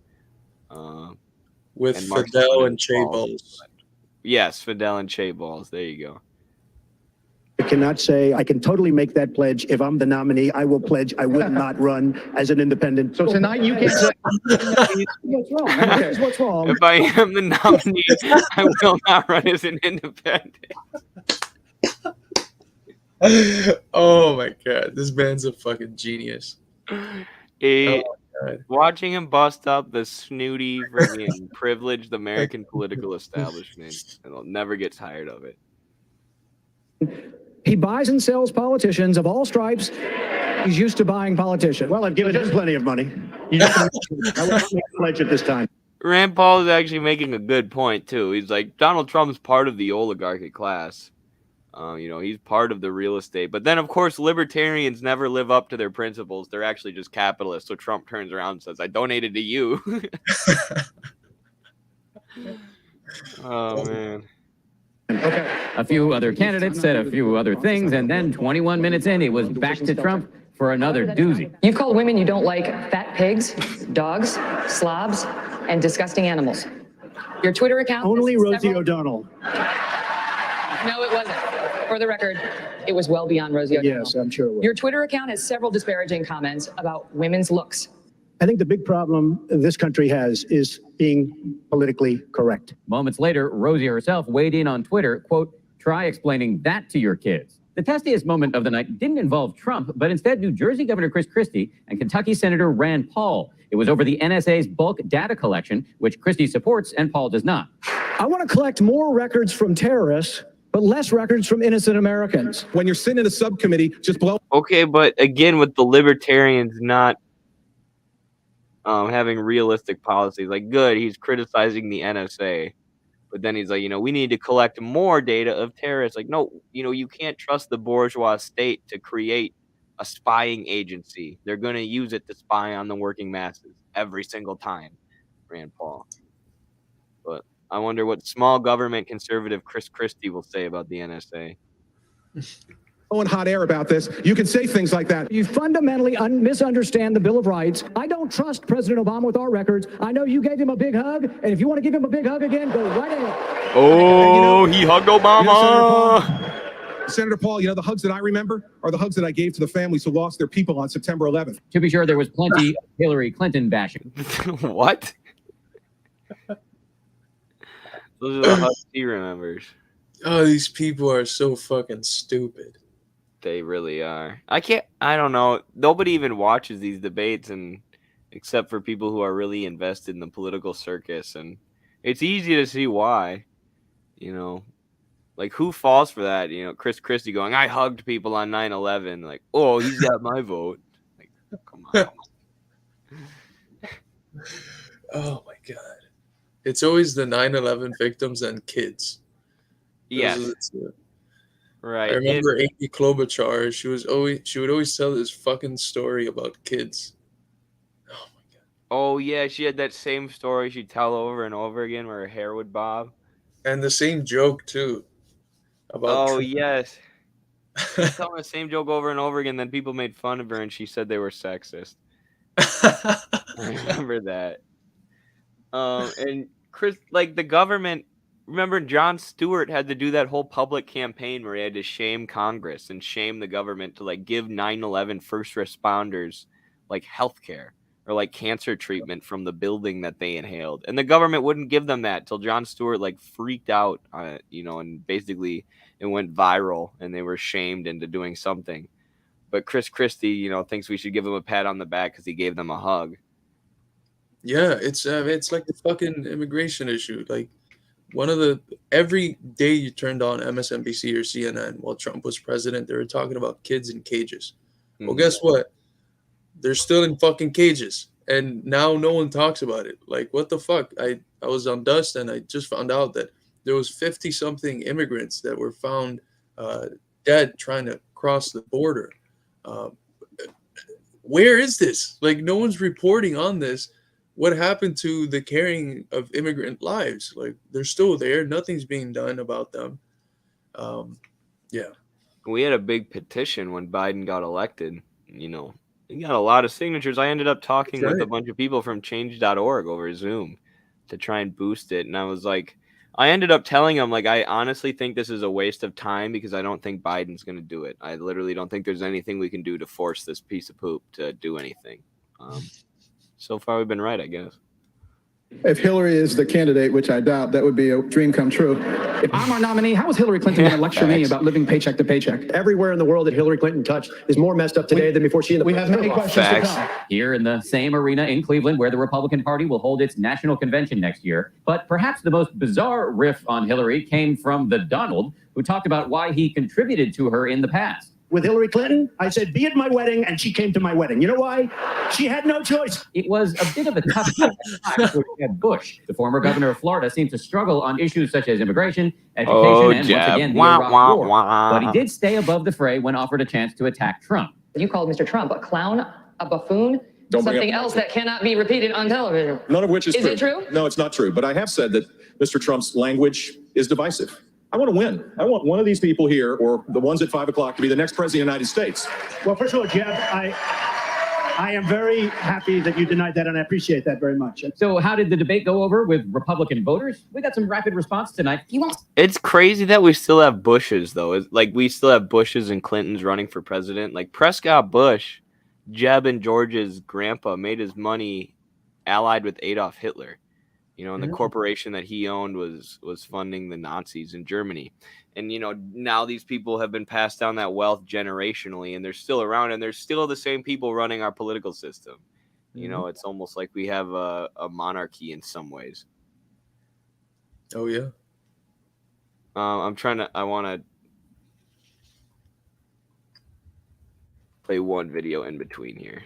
With Fidel and Che balls. Yes, Fidel and Che balls. There you go. I cannot say I can totally make that pledge. If I'm the nominee, I will pledge I will not run as an independent. So tonight you can't say what's wrong. Here's what's wrong. If I am the nominee, I will not run as an independent. Oh my god, this man's a fucking genius. Watching him bust up the snooty, friggin' privileged American political establishment, and I'll never get tired of it. He buys and sells politicians of all stripes. He's used to buying politicians. Well, I've given him plenty of money. I will not make a pledge at this time. Rand Paul is actually making a good point too. He's like, Donald Trump's part of the oligarchic class. He's part of the real estate. But then, of course, libertarians never live up to their principles. They're actually just capitalists. So Trump turns around and says, I donated to you. Oh, man. Okay. A few other candidates said a few other things, and then 21 minutes in, it was back to Trump for another doozy. You've called women you don't like fat pigs, dogs, slobs, and disgusting animals. Your Twitter account... Only Rosie O'Donnell. No, it wasn't. For the record, it was well beyond Rosie O'Donnell. Yes, I'm sure it was. Your Twitter account has several disparaging comments about women's looks. I think the big problem this country has is being politically correct. Moments later, Rosie herself weighed in on Twitter, quote, try explaining that to your kids. The testiest moment of the night didn't involve Trump, but instead New Jersey Governor Chris Christie and Kentucky Senator Rand Paul. It was over the NSA's bulk data collection, which Christie supports and Paul does not. I want to collect more records from terrorists, but less records from innocent Americans. When you're sitting in a subcommittee, just blow. Okay, but again, with the libertarians not having realistic policies, like good, he's criticizing the NSA, but then he's like, we need to collect more data of terrorists. Like, no, you can't trust the bourgeois state to create a spying agency. They're going to use it to spy on the working masses every single time, Rand Paul. But I wonder what small government conservative Chris Christie will say about the NSA. And hot air about this. You can say things like that. You fundamentally misunderstand the Bill of Rights. I don't trust President Obama with our records. I know you gave him a big hug, and if you want to give him a big hug again, go right ahead. Oh, he hugged Obama. Senator Paul, the hugs that I remember are the hugs that I gave to the families who lost their people on September 11th. To be sure, there was plenty of Hillary Clinton bashing. What? Those are the hugs he remembers. Oh, these people are so fucking stupid. They really are. I don't know. Nobody even watches these debates, and except for people who are really invested in the political circus, and it's easy to see why. Like who falls for that? Chris Christie going, I hugged people on 9/11. Like, oh, he's got my vote. Like, come on. Oh my god. It's always the 9/11 victims and kids. Yes. Right. I remember Amy Klobuchar. She would always tell this fucking story about kids. Oh my god. Oh yeah, she had that same story she'd tell over and over again where her hair would bob. And the same joke too. About Trump. Yes. She's telling the same joke over and over again, then people made fun of her and she said they were sexist. I remember that. And Chris, like the government, remember Jon Stewart had to do that whole public campaign where he had to shame Congress and shame the government to like give 9/11 first responders like healthcare or like cancer treatment from the building that they inhaled. And the government wouldn't give them that till Jon Stewart like freaked out on it, and basically it went viral and they were shamed into doing something. But Chris Christie, thinks we should give him a pat on the back because he gave them a hug. Yeah, it's like the fucking immigration issue. Like every day you turned on MSNBC or CNN while Trump was president, they were talking about kids in cages. Well, guess what? They're still in fucking cages, and now no one talks about it. Like, what the fuck? I was on Dust, and I just found out that there was 50-something immigrants that were found dead trying to cross the border. Where is this? Like, no one's reporting on this. What happened to the caring of immigrant lives? Like, they're still there. Nothing's being done about them. Yeah. We had a big petition when Biden got elected. He got a lot of signatures. I ended up talking with a bunch of people from change.org over Zoom to try and boost it. And I was like, I ended up telling him, like, I honestly think this is a waste of time because I don't think Biden's going to do it. I literally don't think there's anything we can do to force this piece of poop to do anything. So far, we've been right, I guess. If Hillary is the candidate, which I doubt, that would be a dream come true. If I'm our nominee, how is Hillary Clinton going to lecture me about living paycheck to paycheck? Everywhere in the world that Hillary Clinton touched is more messed up today than before she. We have many questions to come. Here in the same arena in Cleveland where the Republican Party will hold its national convention next year. But perhaps the most bizarre riff on Hillary came from the Donald, who talked about why he contributed to her in the past. With Hillary Clinton, I said, be at my wedding, and she came to my wedding. You know why? She had no choice. It was a bit of a tough time for Jeb Bush. The former governor of Florida seemed to struggle on issues such as immigration, education, and once again, the Iraq War. But he did stay above the fray when offered a chance to attack Trump. You called Mr. Trump a clown, a buffoon, something else that cannot be repeated on television. None of which is true. Is it true? No, it's not true. But I have said that Mr. Trump's language is divisive. I want to win. I want one of these people here, or the ones at 5 o'clock, to be the next president of the United States. Well, first of all, Jeb, I am very happy that you denied that, and I appreciate that very much. So how did the debate go over with Republican voters? We got some rapid response tonight. It's crazy that we still have Bushes, though. It's like we still have Bushes and Clintons running for president. Like Prescott Bush, Jeb and George's grandpa made his money allied with Adolf Hitler. You know, and the corporation that he owned was funding the Nazis in Germany. And, you know, now these people have been passed down that wealth generationally, and they're still around, and they're still the same people running our political system. You know, it's almost like we have a monarchy in some ways. Oh, yeah. I want to play one video in between here.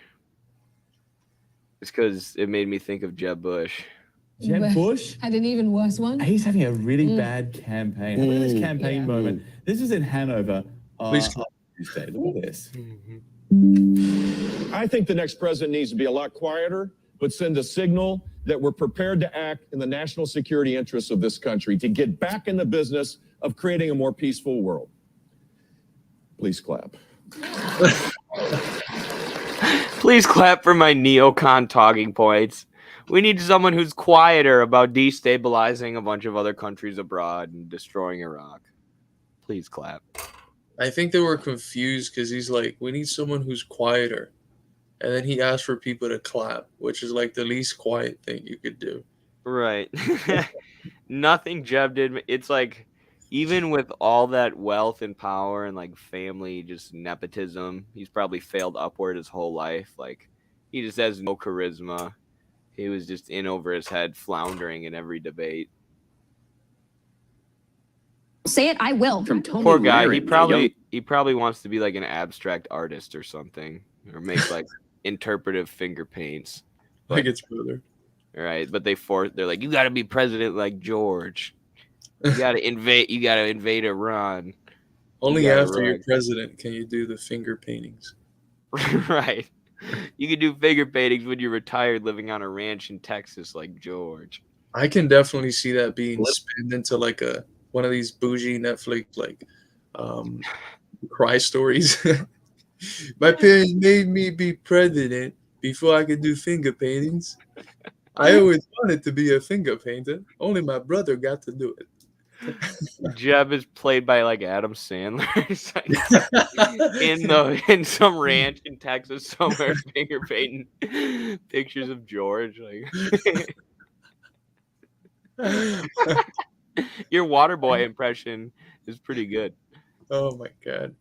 It's because it made me think of Jeb Bush. Jeb Bush had an even worse one. He's having a really bad campaign. Look at this campaign moment. This is in Hanover. Tuesday. Look at this. I think the next president needs to be a lot quieter, but send a signal that we're prepared to act in the national security interests of this country to get back in the business of creating a more peaceful world. Please clap. Please clap for my neocon talking points. We need someone who's quieter about destabilizing a bunch of other countries abroad and destroying Iraq. Please clap. I think they were confused because he's like, we need someone who's quieter. And then he asked for people to clap, which is like the least quiet thing you could do. Right. Nothing Jeb did. It's like, even with all that wealth and power and like family, just nepotism, he's probably failed upward his whole life. Like, he just has no charisma. He was just in over his head, floundering in every debate. Say it, I will. Poor guy. He probably wants to be like an abstract artist or something, or make like interpretive finger paints. Like it's brother. Right, but they're like, you got to be president like George. You got to invade. You got to invade Iran. Only after you're president can you do the finger paintings. Right. You can do figure paintings when you're retired living on a ranch in Texas like George. I can definitely see that being spun into like one of these bougie Netflix like cry stories. My parents made me be president before I could do finger paintings. I always wanted to be a finger painter. Only my brother got to do it. Jeb is played by like Adam Sandler in some ranch in Texas somewhere, finger painting pictures of George. Like your Waterboy impression is pretty good. Oh my god.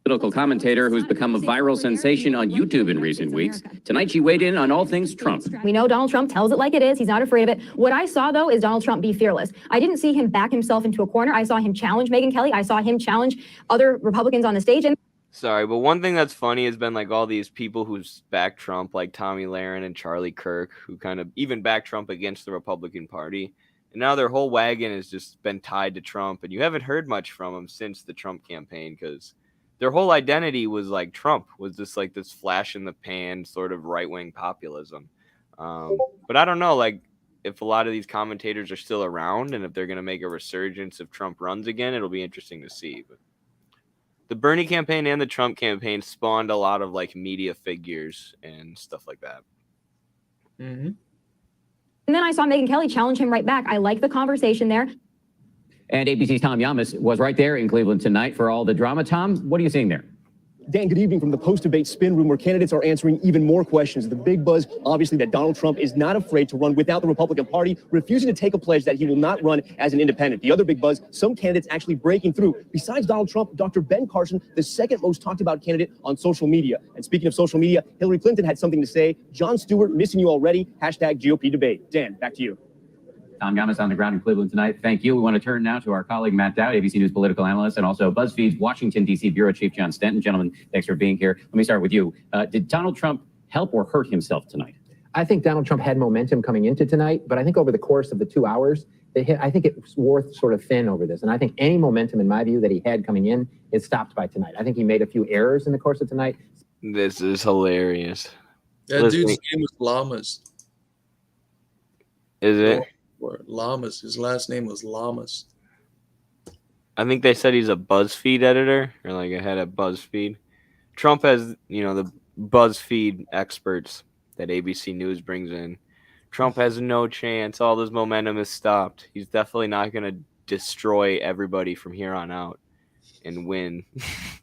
Political commentator who's become a viral sensation on YouTube in recent weeks. Tonight, she weighed in on all things Trump. We know Donald Trump tells it like it is. He's not afraid of it. What I saw, though, is Donald Trump be fearless. I didn't see him back himself into a corner. I saw him challenge Megyn Kelly. I saw him challenge other Republicans on the stage. And sorry, but one thing that's funny has been like all these people who's backed Trump, like Tommy Lahren and Charlie Kirk, who kind of even backed Trump against the Republican Party. And now their whole wagon has just been tied to Trump. And you haven't heard much from them since the Trump campaign because their whole identity was like Trump was just like this flash in the pan sort of right-wing populism. But I don't know, like if a lot of these commentators are still around and if they're going to make a resurgence if Trump runs again, it'll be interesting to see. But the Bernie campaign and the Trump campaign spawned a lot of like media figures and stuff like that. Mm-hmm. And then I saw Megyn Kelly challenge him right back. I like the conversation there. And ABC's Tom Yamas was right there in Cleveland tonight for all the drama. Tom, what are you seeing there? Dan, good evening from the post-debate spin room where candidates are answering even more questions. The big buzz, obviously, that Donald Trump is not afraid to run without the Republican Party, refusing to take a pledge that he will not run as an independent. The other big buzz, some candidates actually breaking through. Besides Donald Trump, Dr. Ben Carson, the second most talked about candidate on social media. And speaking of social media, Hillary Clinton had something to say. Jon Stewart, missing you already. Hashtag GOP debate. Dan, back to you. Tom Yamas on the ground in Cleveland tonight. Thank you. We want to turn now to our colleague Matt Dowd, ABC News political analyst, and also BuzzFeed's Washington, D.C. bureau chief John Stenton. Gentlemen, thanks for being here. Let me start with you. Did Donald Trump help or hurt himself tonight? I think Donald Trump had momentum coming into tonight, but I think over the course of the 2 hours, I think it wore sort of thin over this. And I think any momentum, in my view, that he had coming in is stopped by tonight. I think he made a few errors in the course of tonight. This is hilarious. That dude's name was Lamas. Is it? Or Lamas. His last name was Lamas. I think they said he's a BuzzFeed editor or like a head at BuzzFeed. Trump has, the BuzzFeed experts that ABC News brings in. Trump has no chance. All this momentum is stopped. He's definitely not going to destroy everybody from here on out and win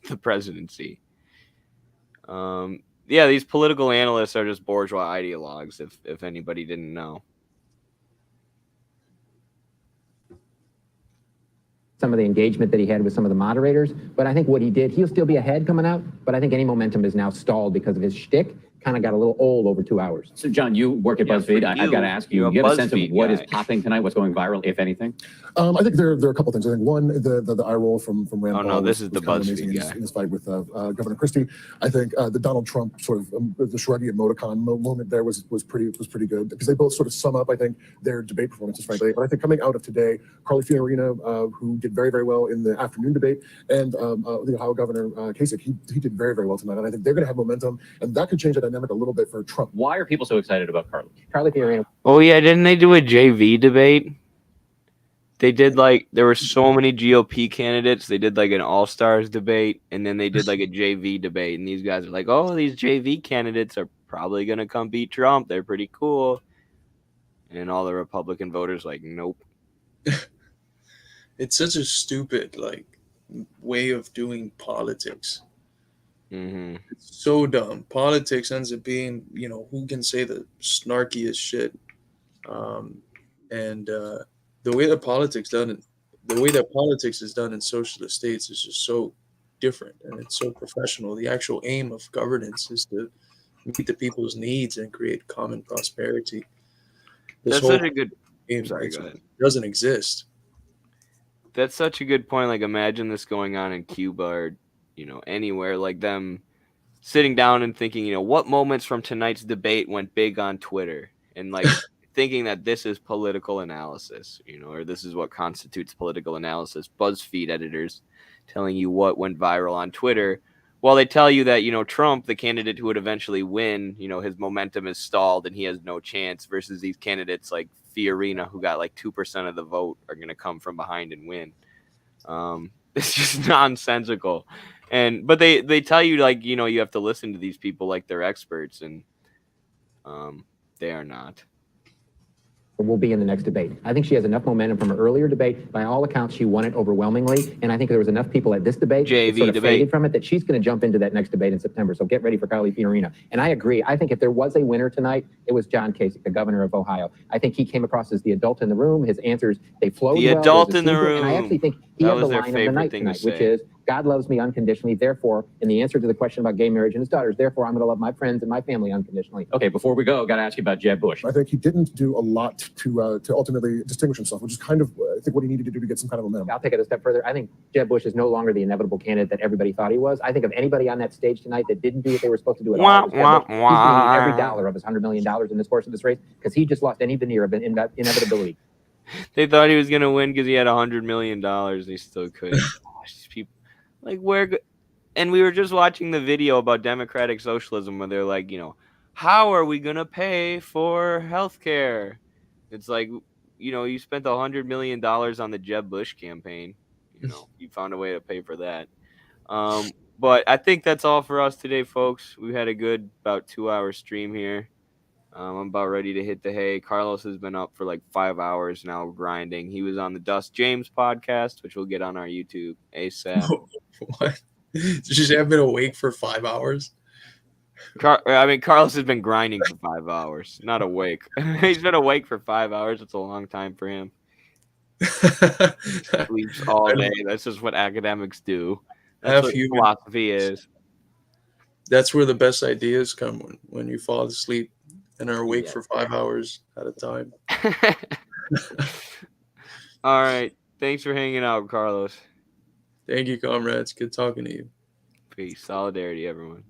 the presidency. Yeah, these political analysts are just bourgeois ideologues, if anybody didn't know. Some of the engagement that he had with some of the moderators, but I think what he did, he'll still be ahead coming out, but I think any momentum is now stalled because of his shtick. Kind of got a little old over 2 hours. So, John, you work at BuzzFeed. I've got to ask you, you have a sense of what is popping tonight, what's going viral, if anything? I think there are a couple things. I think one, the eye roll from Rand Paul. Oh, no, this is the BuzzFeed guy. In his fight with Governor Christie. I think the Donald Trump sort of the shruggy emoticon moment there was pretty good because they both sort of sum up, I think, their debate performances, frankly. But I think coming out of today, Carly Fiorina, who did very, very well in the afternoon debate, and the Ohio Governor Kasich, he did very, very well tonight. And I think they're going to have momentum, and that could change the dynamic a little bit for Trump. Why are people so excited about Carly? Carly Fiorina. Oh, yeah, didn't they do a JV debate? They did there were so many GOP candidates. They did an all-stars debate, and then they did a JV debate. And these guys are like, oh, these JV candidates are probably going to come beat Trump. They're pretty cool. And all the Republican voters nope. It's such a stupid, way of doing politics. Mm-hmm. It's so dumb. Politics ends up being, who can say the snarkiest shit. The way that politics is done in socialist states is just so different, and it's so professional. The actual aim of governance is to meet the people's needs and create common prosperity. This That's such a good. Sorry, go ahead. Doesn't exist. That's such a good point. Imagine this going on in Cuba or, anywhere. Them sitting down and thinking, what moments from tonight's debate went big on Twitter, and thinking that this is political analysis, or this is what constitutes political analysis. BuzzFeed editors telling you what went viral on Twitter, while they tell you that, Trump, the candidate who would eventually win, his momentum is stalled and he has no chance, versus these candidates like Fiorina, who got 2% of the vote, are going to come from behind and win. It's just nonsensical. But they tell you, you have to listen to these people like they're experts, and they are not. Will be in the next debate. I think she has enough momentum from her earlier debate. By all accounts, she won it overwhelmingly, and I think there was enough people at this debate that sort of faded from it that she's going to jump into that next debate in September. So get ready for Carly Fiorina. And I agree. I think if there was a winner tonight, it was John Kasich, the governor of Ohio. I think he came across as the adult in the room. His answers, they flowed well. The adult in the room. And I actually think he had the line of the night tonight, which is, God loves me unconditionally, therefore, in the answer to the question about gay marriage and his daughters, therefore, I'm going to love my friends and my family unconditionally. Okay, before we go, got to ask you about Jeb Bush. I think he didn't do a lot to ultimately distinguish himself, which is kind of, I think, what he needed to do to get some kind of momentum. I'll take it a step further. I think Jeb Bush is no longer the inevitable candidate that everybody thought he was. I think of anybody on that stage tonight that didn't do what they were supposed to do at all. He's going to need every dollar of his $100 million in this course of this race, because he just lost any veneer of inevitability. They thought he was going to win because he had $100 million. They still couldn't. Gosh, these people. And we were just watching the video about democratic socialism where they're like, how are we going to pay for healthcare? It's like, you spent $100 million on the Jeb Bush campaign. You found a way to pay for that. But I think that's all for us today, folks. We had a good about 2-hour stream here. I'm about ready to hit the hay. Carlos has been up for like 5 hours now grinding. He was on the Dust James podcast, which we'll get on our YouTube ASAP. What? Just have been awake for 5 hours? Carlos has been grinding for 5 hours, not awake. He's been awake for 5 hours. It's a long time for him. Sleeps all day. That's just what academics do. That's what philosophy is. That's where the best ideas come, when you fall asleep and are awake for 5 hours at a time. All right. Thanks for hanging out, Carlos. Thank you, comrades. Good talking to you. Peace. Solidarity, everyone.